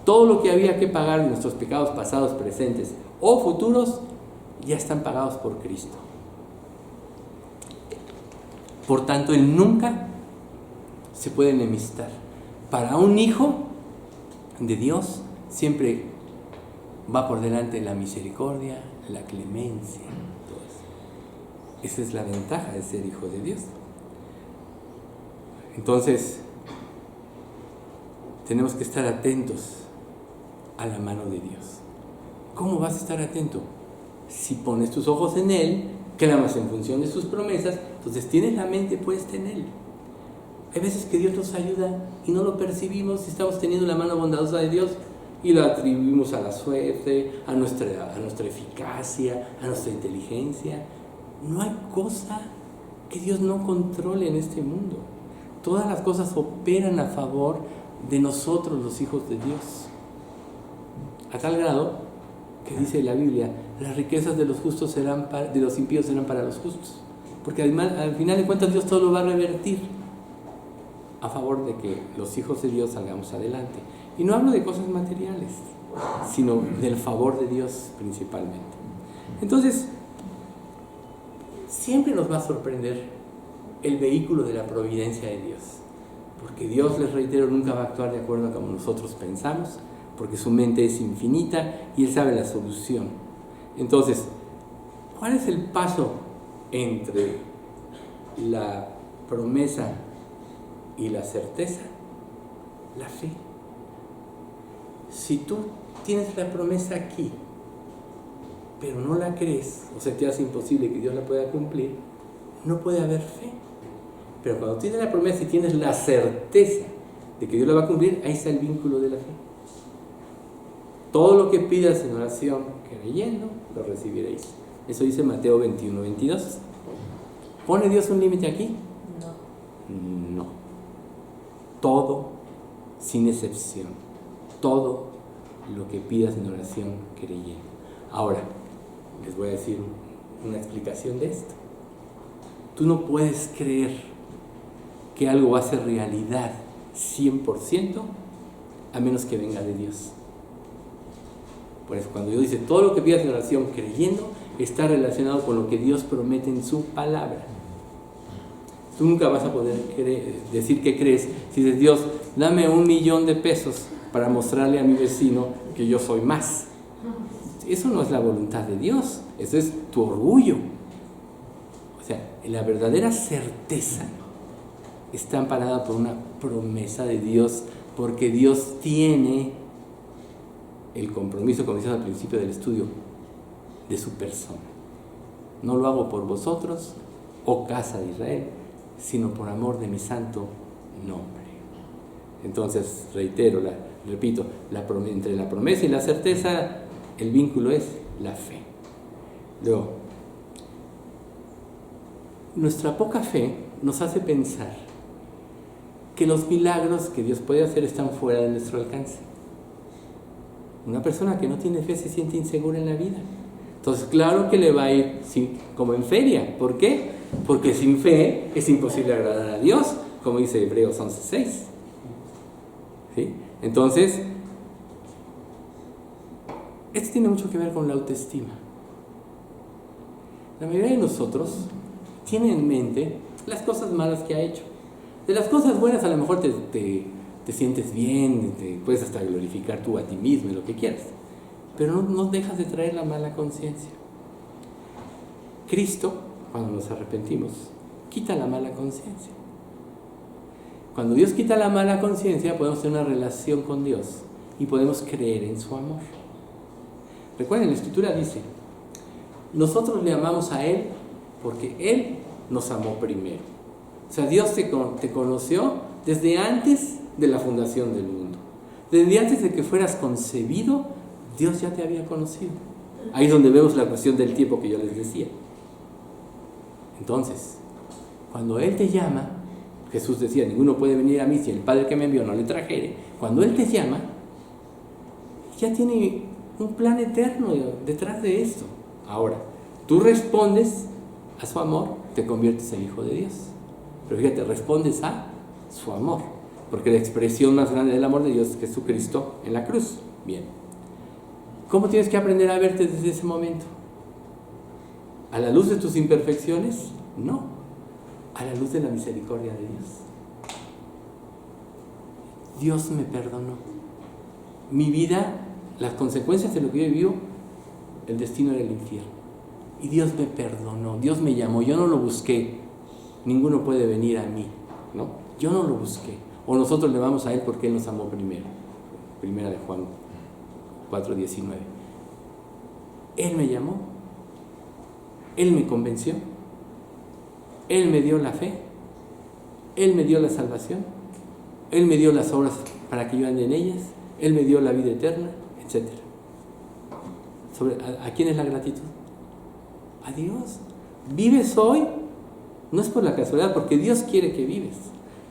Todo lo que había que pagar de nuestros pecados pasados, presentes o futuros, ya están pagados por Cristo. Por tanto, Él nunca se puede enemistar. Para un hijo de Dios, siempre va por delante la misericordia, la clemencia. Todo eso. Esa es la ventaja de ser hijo de Dios. Entonces, tenemos que estar atentos a la mano de Dios. ¿Cómo vas a estar atento? Si pones tus ojos en Él, clamas en función de sus promesas, entonces tienes la mente puesta en Él. Hay veces que Dios nos ayuda y no lo percibimos, y estamos teniendo la mano bondadosa de Dios y lo atribuimos a la suerte, a nuestra eficacia, a nuestra inteligencia. No hay cosa que Dios no controle en este mundo. Todas las cosas operan a favor de nosotros, los hijos de Dios. A tal grado que dice la Biblia, las riquezas de los justos de los impíos serán para los justos. Porque además, al final de cuentas, Dios todo lo va a revertir a favor de que los hijos de Dios salgamos adelante. Y no hablo de cosas materiales, sino del favor de Dios principalmente. Entonces, siempre nos va a sorprender el vehículo de la providencia de Dios. Porque Dios, les reitero, nunca va a actuar de acuerdo a como nosotros pensamos, porque su mente es infinita y Él sabe la solución. Entonces, ¿cuál es el paso entre la promesa y la certeza? La fe. Si tú tienes la promesa aquí, pero no la crees, o sea, te hace imposible que Dios la pueda cumplir, no puede haber fe. Pero cuando tienes la promesa y tienes la certeza de que Dios la va a cumplir, ahí está el vínculo de la fe. Todo lo que pidas en oración, creyendo, lo recibiréis. Eso dice Mateo 21, 22. ¿Pone Dios un límite aquí? No. Todo, sin excepción. Todo lo que pidas en oración, creyendo. Ahora, les voy a decir una explicación de esto. Tú no puedes creer que algo va a ser realidad 100% a menos que venga de Dios. Por eso, cuando Dios dice todo lo que pidas en oración creyendo, está relacionado con lo que Dios promete en su palabra. Tú nunca vas a poder decir que crees si dices, Dios, dame $1,000,000 de pesos para mostrarle a mi vecino que yo soy más. Eso no es la voluntad de Dios, eso es tu orgullo. O sea, la verdadera certeza está amparada por una promesa de Dios, porque Dios tiene el compromiso, como decíamos al principio del estudio, de su persona. No lo hago por vosotros, oh casa de Israel, sino por amor de mi santo nombre. Entonces, repito, entre la promesa y la certeza, el vínculo es la fe. Luego, nuestra poca fe nos hace pensar que los milagros que Dios puede hacer están fuera de nuestro alcance. Una persona que no tiene fe se siente insegura en la vida. Entonces, claro que le va a ir como en feria. ¿Por qué? Porque sin fe es imposible agradar a Dios, como dice Hebreos 11:6. ¿Sí? Entonces, esto tiene mucho que ver con la autoestima. La mayoría de nosotros tiene en mente las cosas malas que ha hecho. De las cosas buenas a lo mejor te sientes bien, te puedes hasta glorificar tú a ti mismo y lo que quieras, pero no dejas de traer la mala conciencia. Cristo, cuando nos arrepentimos, quita la mala conciencia. Cuando Dios quita la mala conciencia, podemos tener una relación con Dios y podemos creer en su amor. Recuerden, la Escritura dice, nosotros le amamos a Él porque Él nos amó primero. O sea, Dios te conoció desde antes de la fundación del mundo. Desde antes de que fueras concebido, Dios ya te había conocido. Ahí es donde vemos la cuestión del tiempo que yo les decía. Entonces, cuando Él te llama, Jesús decía, ninguno puede venir a mí si el Padre que me envió no le trajere. Cuando Él te llama, ya tiene un plan eterno detrás de esto. Ahora, tú respondes a su amor, te conviertes en hijo de Dios. Pero fíjate, respondes a su amor, porque la expresión más grande del amor de Dios es Jesucristo en la cruz. Bien. ¿Cómo tienes que aprender a verte desde ese momento? ¿A la luz de tus imperfecciones? No, a la luz de la misericordia de Dios. Dios me perdonó. Mi vida, las consecuencias de lo que yo he vivido, el destino era el infierno. Y Dios me perdonó, Dios me llamó, yo no lo busqué. Ninguno puede venir a mí, ¿no? Yo no lo busqué. O nosotros le vamos a Él porque Él nos amó primero. Primera de Juan 4:19. Él me llamó, Él me convenció, Él me dio la fe, Él me dio la salvación, Él me dio las obras para que yo ande en ellas, Él me dio la vida eterna, etc. ¿A quién es la gratitud? A Dios. ¿Vives hoy? No es por la casualidad, porque Dios quiere que vives.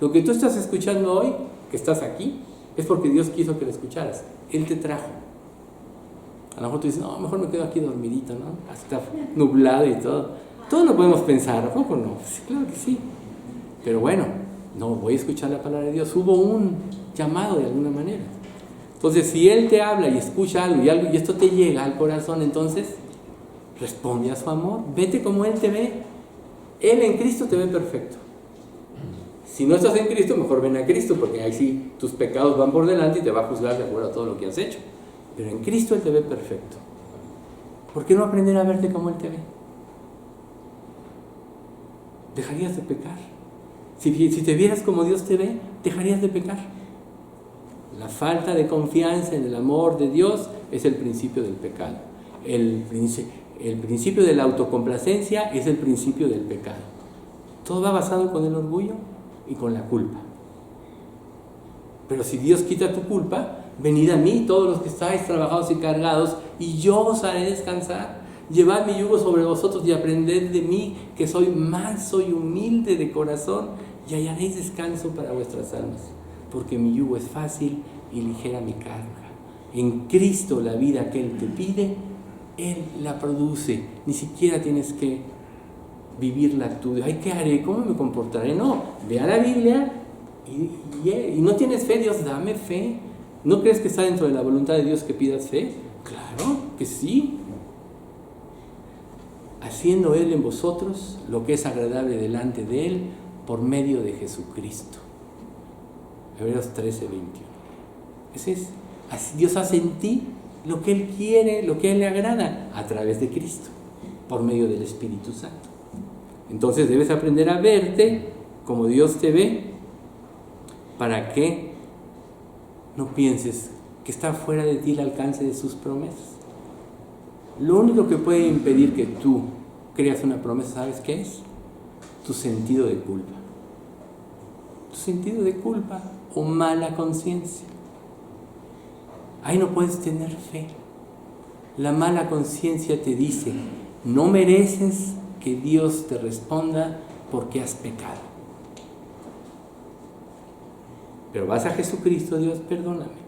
Lo que tú estás escuchando hoy, que estás aquí, es porque Dios quiso que lo escucharas. Él te trajo. A lo mejor tú dices, no, mejor me quedo aquí dormidito, ¿no? Está nublado y todo. Todo lo podemos pensar, ¿a poco no? Pues, claro que sí. Pero bueno, no, voy a escuchar la palabra de Dios. Hubo un llamado de alguna manera. Entonces, si Él te habla y escucha algo y esto te llega al corazón, entonces responde a su amor. Vete como Él te ve. Él en Cristo te ve perfecto. Si no estás en Cristo, mejor ven a Cristo, porque ahí sí tus pecados van por delante y te va a juzgar de acuerdo a todo lo que has hecho. Pero en Cristo Él te ve perfecto. ¿Por qué no aprender a verte como Él te ve? Dejarías de pecar. Si te vieras como Dios te ve, dejarías de pecar. La falta de confianza en el amor de Dios es el principio del pecado. El principio de la autocomplacencia es el principio del pecado. Todo va basado con el orgullo y con la culpa. Pero si Dios quita tu culpa, venid a mí todos los que estáis trabajados y cargados, y yo os haré descansar. Llevad mi yugo sobre vosotros y aprended de mí, que soy manso y humilde de corazón, y hallaréis descanso para vuestras almas, porque mi yugo es fácil y ligera mi carga. En Cristo la vida que Él te pide, Él la produce. Ni siquiera tienes que vivirla tú. Ay, ¿qué haré? ¿Cómo me comportaré? No, ve a la Biblia y no tienes fe. Dios, dame fe. ¿No crees que está dentro de la voluntad de Dios que pidas fe? Claro que sí. Haciendo Él en vosotros lo que es agradable delante de Él por medio de Jesucristo. Hebreos 13:21. Ese es, Dios hace en ti lo que Él quiere, lo que a Él le agrada, a través de Cristo, por medio del Espíritu Santo. Entonces debes aprender a verte como Dios te ve, para que no pienses que está fuera de ti el alcance de sus promesas. Lo único que puede impedir que tú creas una promesa, ¿sabes qué es? Tu sentido de culpa. Tu sentido de culpa o mala conciencia. Ahí no puedes tener fe. La mala conciencia te dice, no mereces que Dios te responda porque has pecado. Pero vas a Jesucristo, Dios, perdóname.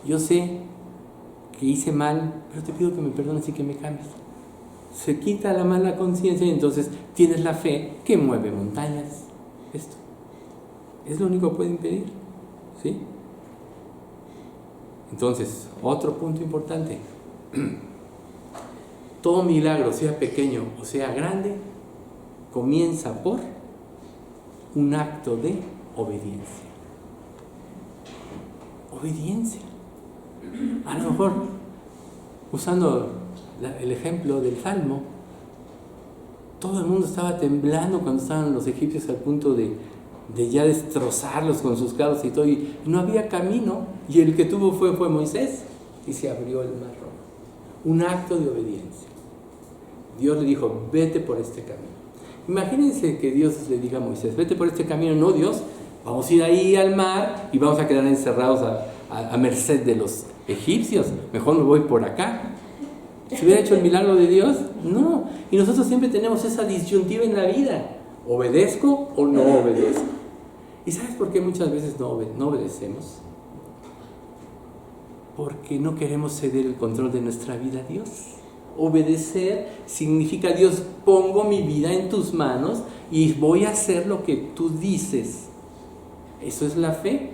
Yo sé que hice mal, pero te pido que me perdones y que me cambies. Se quita la mala conciencia y entonces tienes la fe que mueve montañas. Esto es lo único que puede impedir, ¿sí? Entonces, otro punto importante. Todo milagro, sea pequeño o sea grande, comienza por un acto de obediencia. Obediencia. A lo mejor, usando el ejemplo del Salmo, todo el mundo estaba temblando cuando estaban los egipcios al punto de ya destrozarlos con sus carros y todo, y no había camino, y el que tuvo fue Moisés, y se abrió el mar rojo. Un acto de obediencia. Dios le dijo, vete por este camino. Imagínense que Dios le diga a Moisés, vete por este camino. No, Dios, vamos a ir ahí al mar y vamos a quedar encerrados a merced de los egipcios, mejor me voy por acá. ¿Se hubiera hecho el milagro de Dios? No. Y nosotros siempre tenemos esa disyuntiva en la vida. ¿Obedezco o no obedezco? ¿Y sabes por qué muchas veces no obedecemos? Porque no queremos ceder el control de nuestra vida a Dios. Obedecer significa: Dios, pongo mi vida en tus manos y voy a hacer lo que tú dices. Eso es la fe.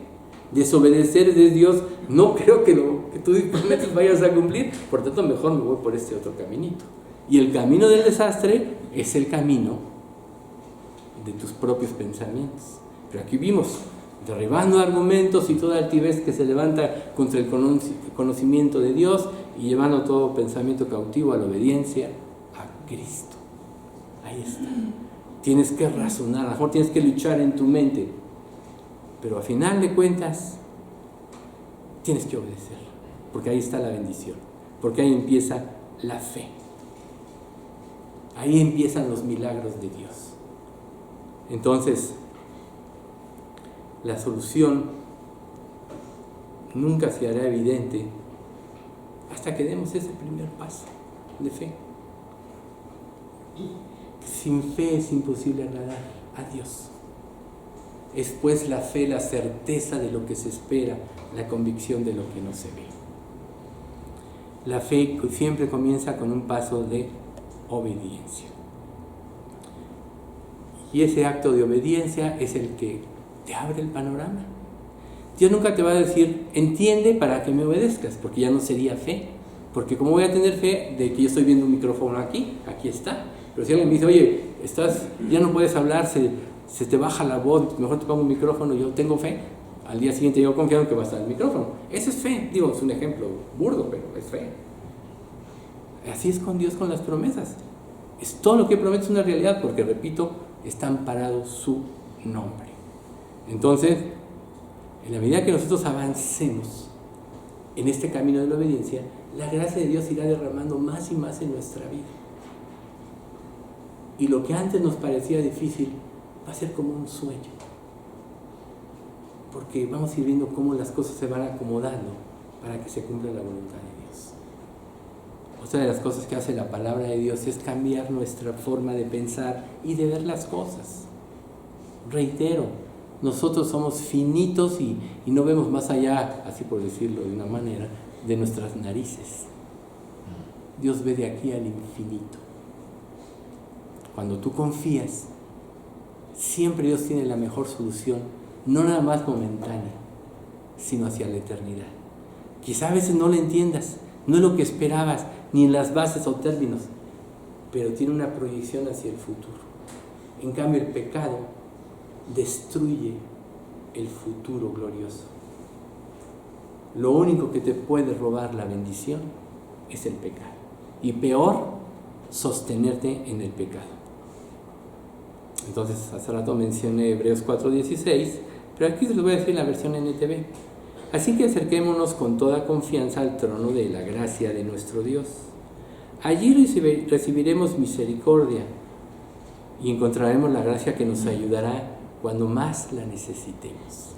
Desobedecer es de Dios: no creo que lo que tú prometes vayas a cumplir, por tanto mejor me voy por este otro caminito. Y el camino del desastre es el camino de tus propios pensamientos. Pero aquí vimos, derribando argumentos y toda altivez que se levanta contra el conocimiento de Dios y llevando todo pensamiento cautivo a la obediencia a Cristo. Ahí está. Tienes que razonar, a lo mejor tienes que luchar en tu mente, pero a final de cuentas tienes que obedecer, porque ahí está la bendición, porque ahí empieza la fe, ahí empiezan los milagros de Dios. Entonces, la solución nunca se hará evidente hasta que demos ese primer paso de fe. Sin fe es imposible agradar a Dios. Es pues la fe la certeza de lo que se espera, la convicción de lo que no se ve. La fe siempre comienza con un paso de obediencia. Y ese acto de obediencia es el que te abre el panorama. Dios nunca te va a decir: entiende para que me obedezcas, porque ya no sería fe. Porque como voy a tener fe de que yo estoy viendo un micrófono aquí está. Pero si alguien me dice: oye, ya no puedes hablar, se te baja la voz, mejor te pongo un micrófono, yo tengo fe. Al día siguiente yo confiado que va a estar el micrófono. Eso es fe. Digo, es un ejemplo burdo, pero es fe. Así es con Dios, con las promesas. Es todo lo que promete es una realidad, porque, repito, está amparado su nombre. Entonces, en la medida que nosotros avancemos en este camino de la obediencia, la gracia de Dios irá derramando más y más en nuestra vida. Y lo que antes nos parecía difícil va a ser como un sueño, porque vamos a ir viendo cómo las cosas se van acomodando para que se cumpla la voluntad de Dios. Otra de las cosas que hace la palabra de Dios es cambiar nuestra forma de pensar y de ver las cosas. Reitero, nosotros somos finitos y no vemos más allá, así por decirlo de una manera, de nuestras narices. Dios ve de aquí al infinito. Cuando tú confías, siempre Dios tiene la mejor solución, no nada más momentánea, sino hacia la eternidad. Quizá a veces no lo entiendas, no es lo que esperabas, ni en las bases o términos, pero tiene una proyección hacia el futuro. En cambio, el pecado destruye el futuro glorioso. Lo único que te puede robar la bendición es el pecado. Y peor, sostenerte en el pecado. Entonces, hace rato mencioné Hebreos 4:16, pero aquí se lo voy a decir en la versión NTV. Así que acerquémonos con toda confianza al trono de la gracia de nuestro Dios. Allí recibiremos misericordia y encontraremos la gracia que nos ayudará cuando más la necesitemos.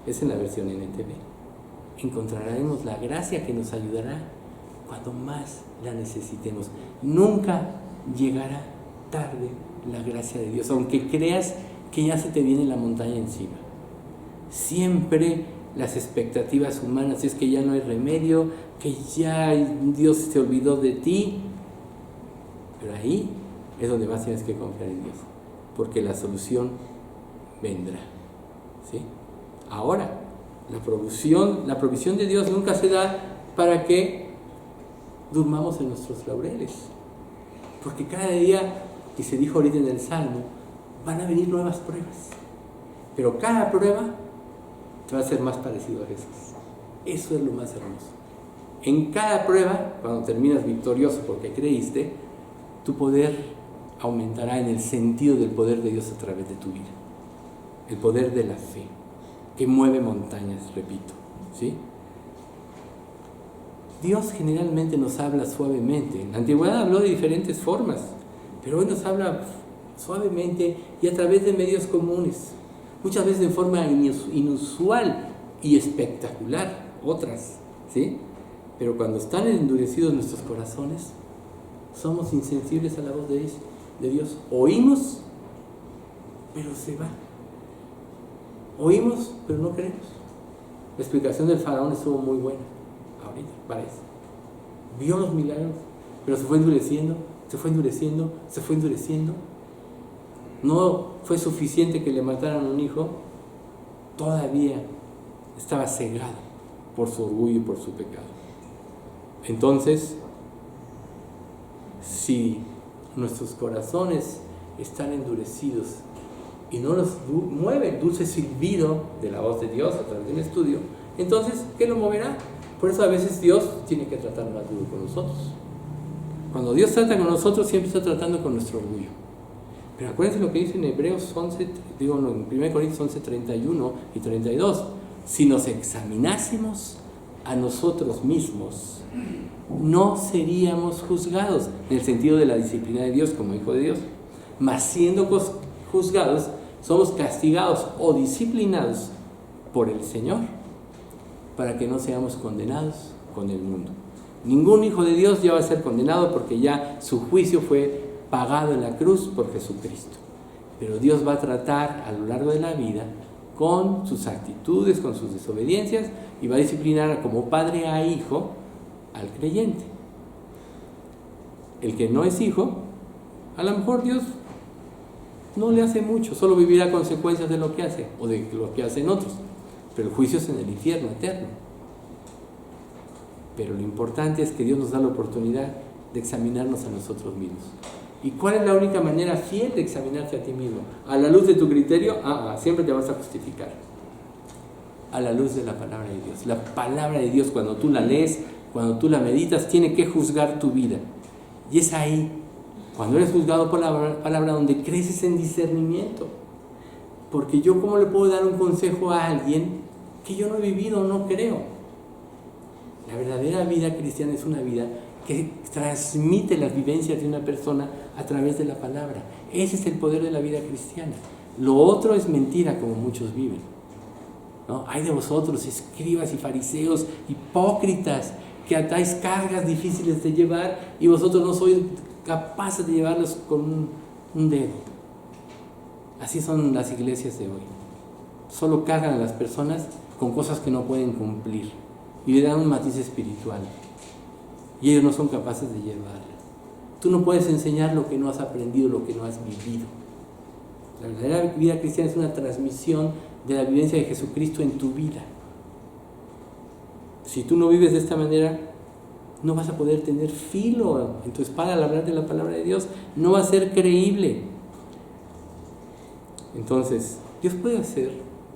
Es en la versión NTV. Encontraremos la gracia que nos ayudará cuando más la necesitemos. Nunca llegará tarde la gracia de Dios, aunque creas que ya se te viene la montaña encima. Siempre las expectativas humanas es que ya no hay remedio, que ya Dios se olvidó de ti. Pero ahí es donde más tienes que confiar en Dios, porque la solución vendrá. ¿Sí? Ahora, la provisión de Dios nunca se da para que durmamos en nuestros laureles, porque cada día, y se dijo ahorita en el Salmo, van a venir nuevas pruebas, pero cada prueba te va a ser más parecido a Jesús. Eso es lo más hermoso. En cada prueba, cuando terminas victorioso porque creíste, tu poder aumentará en el sentido del poder de Dios a través de tu vida. El poder de la fe, que mueve montañas, repito. ¿Sí? Dios generalmente nos habla suavemente. En la antigüedad habló de diferentes formas, pero hoy nos habla suavemente y a través de medios comunes, muchas veces de forma inusual y espectacular. otras, ¿sí? Pero cuando están endurecidos nuestros corazones, somos insensibles a la voz de Dios. Oímos, pero se va. Oímos, pero no queremos. La explicación del faraón estuvo muy buena, ahorita parece. Vio los milagros, pero se fue endureciendo, se fue endureciendo, se fue endureciendo. No fue suficiente que le mataran un hijo, todavía estaba cegado por su orgullo y por su pecado. Entonces, si nuestros corazones están endurecidos y no nos mueve el dulce silbido de la voz de Dios a través de un estudio, entonces, ¿qué lo moverá? Por eso a veces Dios tiene que tratar más duro con nosotros. Cuando Dios trata con nosotros, siempre está tratando con nuestro orgullo. Pero acuérdense lo que dice en Hebreos 11, en 1 Corintios 11, 31 y 32. Si nos examinásemos a nosotros mismos, no seríamos juzgados, en el sentido de la disciplina de Dios como hijo de Dios. Mas siendo juzgados, somos castigados o disciplinados por el Señor, para que no seamos condenados con el mundo. Ningún hijo de Dios ya va a ser condenado, porque ya su juicio fue pagado en la cruz por Jesucristo. Pero Dios va a tratar a lo largo de la vida con sus actitudes, con sus desobediencias, y va a disciplinar como padre a hijo al creyente. El que no es hijo, a lo mejor Dios no le hace mucho, solo vivirá consecuencias de lo que hace o de lo que hacen otros, pero el juicio es en el infierno eterno. Pero lo importante es que Dios nos da la oportunidad de examinarnos a nosotros mismos. ¿Y cuál es la única manera fiel de examinarte a ti mismo? ¿A la luz de tu criterio? Siempre te vas a justificar. A la luz de la palabra de Dios. La palabra de Dios, cuando tú la lees, cuando tú la meditas, tiene que juzgar tu vida. Y es ahí, cuando eres juzgado por la palabra, donde creces en discernimiento. Porque yo, ¿cómo le puedo dar un consejo a alguien que yo no he vivido o no creo? La verdadera vida cristiana es una vida que transmite las vivencias de una persona a través de la palabra. Ese es el poder de la vida cristiana. Lo otro es mentira, como muchos viven, ¿no? Ay de vosotros, escribas y fariseos, hipócritas, que atáis cargas difíciles de llevar y vosotros no sois capaces de llevarlos con un dedo. Así son las iglesias de hoy. Solo cargan a las personas con cosas que no pueden cumplir y le dan un matiz espiritual. Y ellos no son capaces de llevarla. Tú no puedes enseñar lo que no has aprendido, lo que no has vivido. La verdadera vida cristiana es una transmisión de la vivencia de Jesucristo en tu vida. Si tú no vives de esta manera, no vas a poder tener filo en tu espada al hablar de la palabra de Dios. No va a ser creíble. Entonces, Dios puede hacer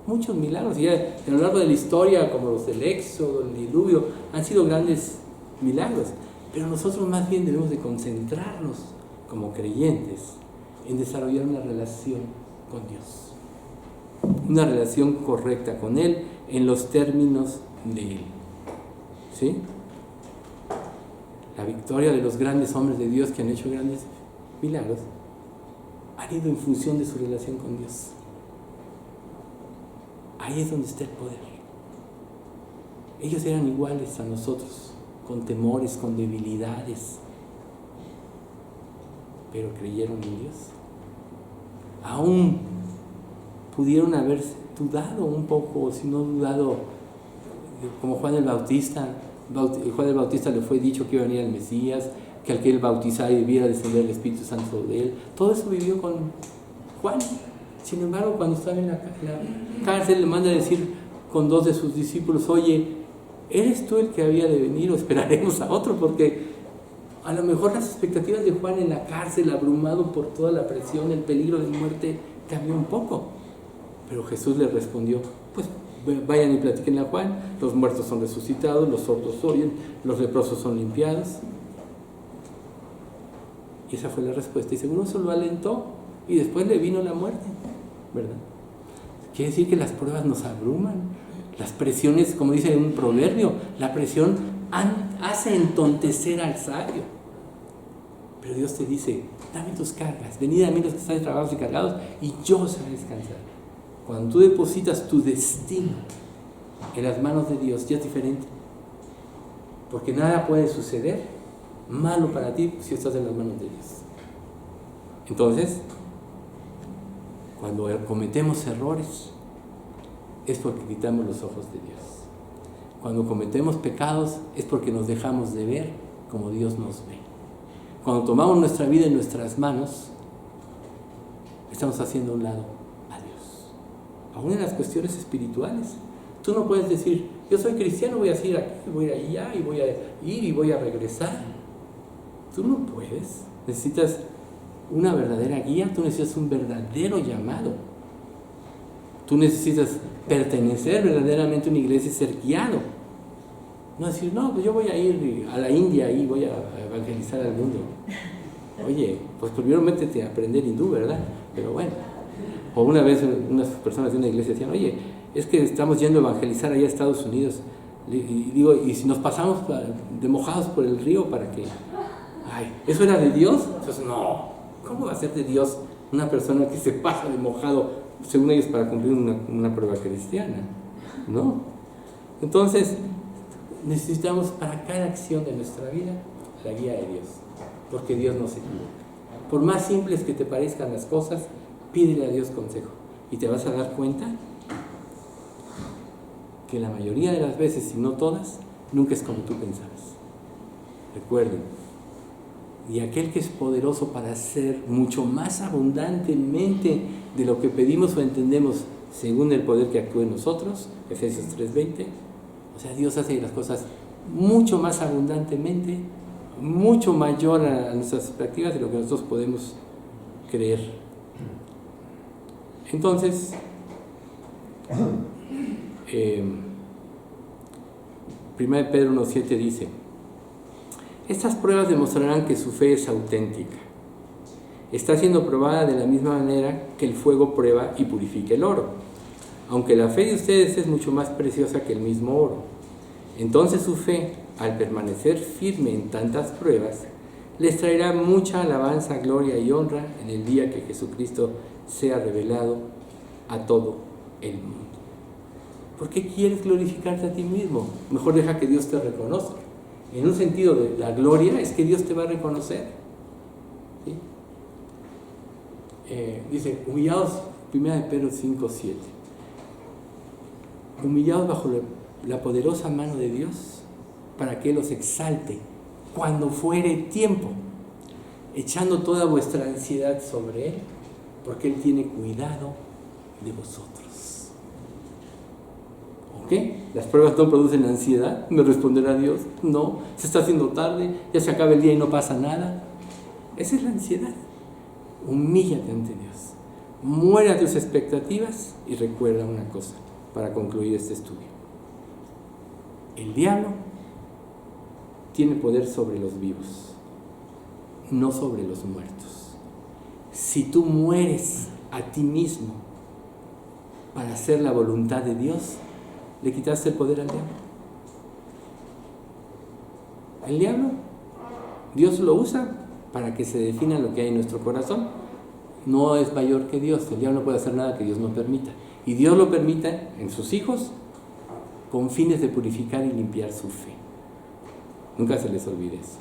muchos milagros. Y a lo largo de la historia, como los del Éxodo, el diluvio, han sido grandes milagros, pero nosotros más bien debemos de concentrarnos como creyentes en desarrollar una relación con Dios, una relación correcta con Él en los términos de Él, ¿sí? La victoria de los grandes hombres de Dios que han hecho grandes milagros han ido en función de su relación con Dios. Ahí es donde está el poder. Ellos eran iguales a nosotros, con temores, con debilidades, pero creyeron en Dios. Aún pudieron haber dudado un poco, si no dudado, como Juan el Bautista. Juan el Bautista le fue dicho que iba a venir el Mesías, que al que él bautizara debiera descender el Espíritu Santo de él. Todo eso vivió con Juan. Sin embargo, cuando estaba en la cárcel, le manda a decir con dos de sus discípulos: oye, ¿eres tú el que había de venir o esperaremos a otro? Porque a lo mejor las expectativas de Juan en la cárcel, abrumado por toda la presión, el peligro de muerte, cambió un poco. Pero Jesús le respondió: pues vayan y platiquen a Juan, los muertos son resucitados, los sordos oyen, los leprosos son limpiados. Y esa fue la respuesta, y seguro eso lo alentó, y después le vino la muerte, ¿verdad? Quiere decir que las pruebas nos abruman, las presiones, como dice un proverbio, la presión hace entontecer al sabio. Pero Dios te dice: dame tus cargas, venid a mí los que estáis trabajados y cargados, y yo os haré descansar. Cuando tú depositas tu destino en las manos de Dios ya es diferente. Porque nada puede suceder malo para ti si estás en las manos de Dios. Entonces, cuando cometemos errores, es porque quitamos los ojos de Dios. Cuando cometemos pecados, es porque nos dejamos de ver como Dios nos ve. Cuando tomamos nuestra vida en nuestras manos, estamos haciendo a un lado a Dios. Aún en las cuestiones espirituales, tú no puedes decir, yo soy cristiano, voy a ir aquí, voy a ir allá, y voy a ir y voy a regresar. Tú no puedes. Necesitas una verdadera guía, tú necesitas un verdadero llamado. Tú necesitas pertenecer verdaderamente a una iglesia y ser guiado. No decir, no, pues yo voy a ir a la India y voy a evangelizar al mundo. Oye, pues primero métete a aprender hindú, ¿verdad? Pero bueno. O una vez unas personas de una iglesia decían, oye, es que estamos yendo a evangelizar allá a Estados Unidos. Y digo, ¿y si nos pasamos de mojados por el río para qué? Ay, ¿eso era de Dios? Entonces, no. ¿Cómo va a ser de Dios una persona que se pasa de mojado, según ellos, para cumplir una prueba cristiana? ¿No? Entonces, necesitamos para cada acción de nuestra vida la guía de Dios, porque Dios no se equivoca. Por más simples que te parezcan las cosas, pídele a Dios consejo y te vas a dar cuenta que la mayoría de las veces, si no todas, nunca es como tú pensabas. Recuerden, y aquel que es poderoso para hacer mucho más abundantemente de lo que pedimos o entendemos según el poder que actúa en nosotros, Efesios 3:20, o sea, Dios hace las cosas mucho más abundantemente, mucho mayor a nuestras expectativas de lo que nosotros podemos creer. Entonces, 1 Pedro 1:7 dice, estas pruebas demostrarán que su fe es auténtica. Está siendo probada de la misma manera que el fuego prueba y purifica el oro. Aunque la fe de ustedes es mucho más preciosa que el mismo oro. Entonces su fe, al permanecer firme en tantas pruebas, les traerá mucha alabanza, gloria y honra en el día que Jesucristo sea revelado a todo el mundo. ¿Por qué quieres glorificarte a ti mismo? Mejor deja que Dios te reconozca. En un sentido de la gloria es que Dios te va a reconocer. ¿Sí? Dice, humillados, 1 Pedro 5:7. Humillados bajo la poderosa mano de Dios para que Él los exalte cuando fuere tiempo, echando toda vuestra ansiedad sobre Él, porque Él tiene cuidado de vosotros. ¿Ok? Las pruebas no producen ansiedad. ¿Me responderá Dios? No, se está haciendo tarde, ya se acaba el día y no pasa nada. Esa es la ansiedad. Humíllate ante Dios. Muere a tus expectativas y recuerda una cosa para concluir este estudio. El diablo tiene poder sobre los vivos, no sobre los muertos. Si tú mueres a ti mismo para hacer la voluntad de Dios, le quitaste el poder al diablo. El diablo, Dios lo usa para que se defina lo que hay en nuestro corazón. No es mayor que Dios. El diablo no puede hacer nada que Dios no permita. Y Dios lo permite en sus hijos con fines de purificar y limpiar su fe. Nunca se les olvide eso.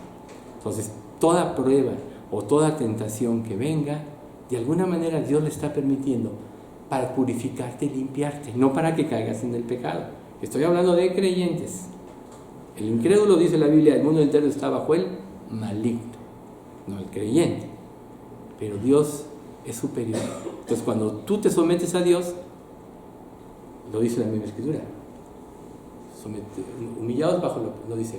Entonces, toda prueba o toda tentación que venga, de alguna manera Dios le está permitiendo para purificarte y limpiarte, no para que caigas en el pecado. Estoy hablando de creyentes. El incrédulo, dice la Biblia, el mundo entero está bajo el maligno, no el creyente. Pero Dios es superior. Entonces, cuando tú te sometes a Dios, lo dice la misma Escritura, humillados bajo no dice,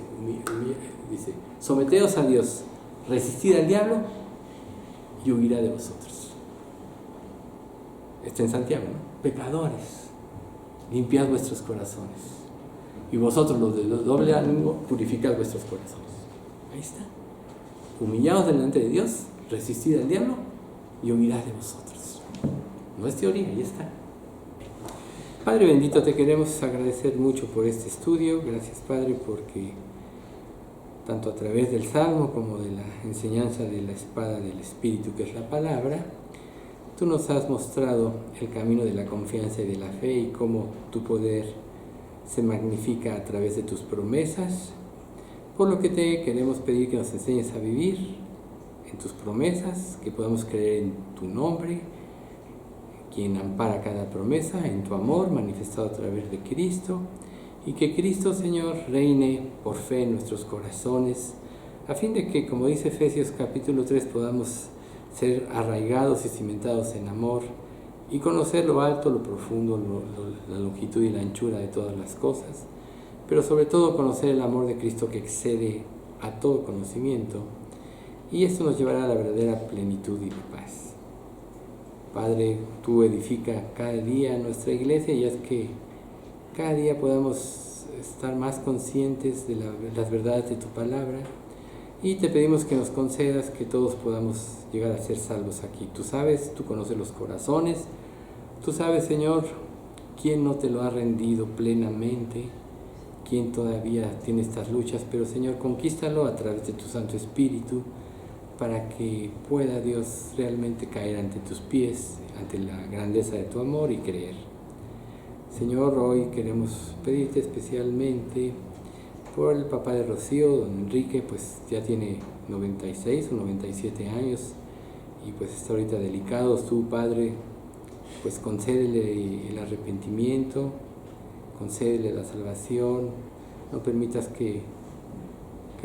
dice, someteos a Dios, resistid al diablo y huirá de vosotros. Está en Santiago, ¿no? Pecadores, limpiad vuestros corazones, y vosotros los de doble ánimo, purificad vuestros corazones. Ahí está. Humillados delante de Dios, resistid al diablo y huirá de vosotros. No es teoría, ahí está. Padre bendito, te queremos agradecer mucho por este estudio. Gracias, Padre, porque tanto a través del Salmo como de la enseñanza de la espada del Espíritu, que es la palabra, tú nos has mostrado el camino de la confianza y de la fe y cómo tu poder se magnifica a través de tus promesas, por lo que te queremos pedir que nos enseñes a vivir en tus promesas, que podamos creer en tu nombre, quien ampara cada promesa, en tu amor manifestado a través de Cristo, y que Cristo, Señor, reine por fe en nuestros corazones, a fin de que, como dice Efesios capítulo 3, podamos ser arraigados y cimentados en amor y conocer lo alto, lo profundo, la longitud y la anchura de todas las cosas, pero sobre todo conocer el amor de Cristo que excede a todo conocimiento, y esto nos llevará a la verdadera plenitud y paz. Padre, tú edifica cada día nuestra iglesia y haz que cada día podamos estar más conscientes de las verdades de tu palabra, y te pedimos que nos concedas que todos podamos llegar a ser salvos aquí. Tú sabes, tú conoces los corazones, tú sabes, Señor, quién no te lo ha rendido plenamente, quién todavía tiene estas luchas, pero Señor, conquístalo a través de tu Santo Espíritu, para que pueda Dios realmente caer ante tus pies, ante la grandeza de tu amor y creer. Señor, hoy queremos pedirte especialmente por el papá de Rocío, don Enrique, pues ya tiene 96 o 97 años y pues está ahorita delicado. Tú, Padre, pues concédele el arrepentimiento, concédele la salvación, no permitas que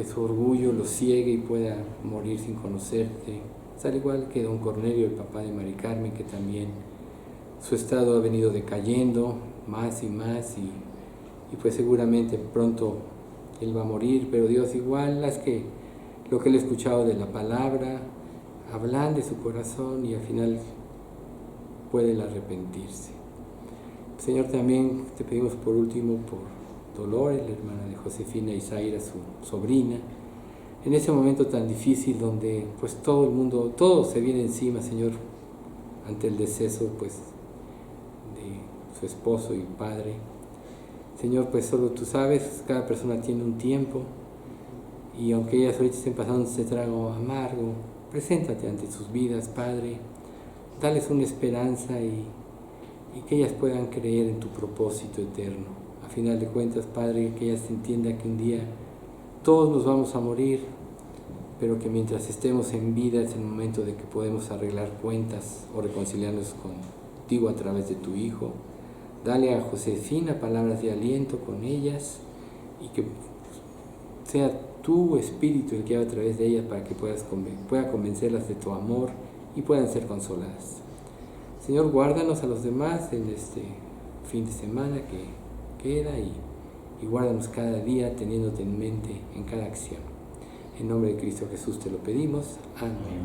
su orgullo lo ciegue y pueda morir sin conocerte, al igual que don Cornelio, el papá de Mari Carmen, que también su estado ha venido decayendo más y más, y pues seguramente pronto él va a morir, pero Dios, igual es que lo que él ha escuchado de la palabra, hablan de su corazón y al final puede él arrepentirse. Señor, también te pedimos por último por Dolores, la hermana de Josefina y Zaira, su sobrina, en ese momento tan difícil donde pues todo el mundo, todo se viene encima, Señor, ante el deceso pues de su esposo y padre. Señor, pues solo tú sabes, cada persona tiene un tiempo, y aunque ellas ahorita estén pasando ese trago amargo, preséntate ante sus vidas, Padre, dales una esperanza y que ellas puedan creer en tu propósito eterno. A final de cuentas, Padre, que ellas entiendan que un día todos nos vamos a morir, pero que mientras estemos en vida es el momento de que podemos arreglar cuentas o reconciliarnos contigo a través de tu Hijo. Dale a Josefina palabras de aliento con ellas y que sea tu Espíritu el que haga a través de ellas para que pueda convencerlas de tu amor y puedan ser consoladas. Señor, guárdanos a los demás en este fin de semana que queda y guárdanos cada día teniéndote en mente en cada acción. En nombre de Cristo Jesús te lo pedimos. Amén.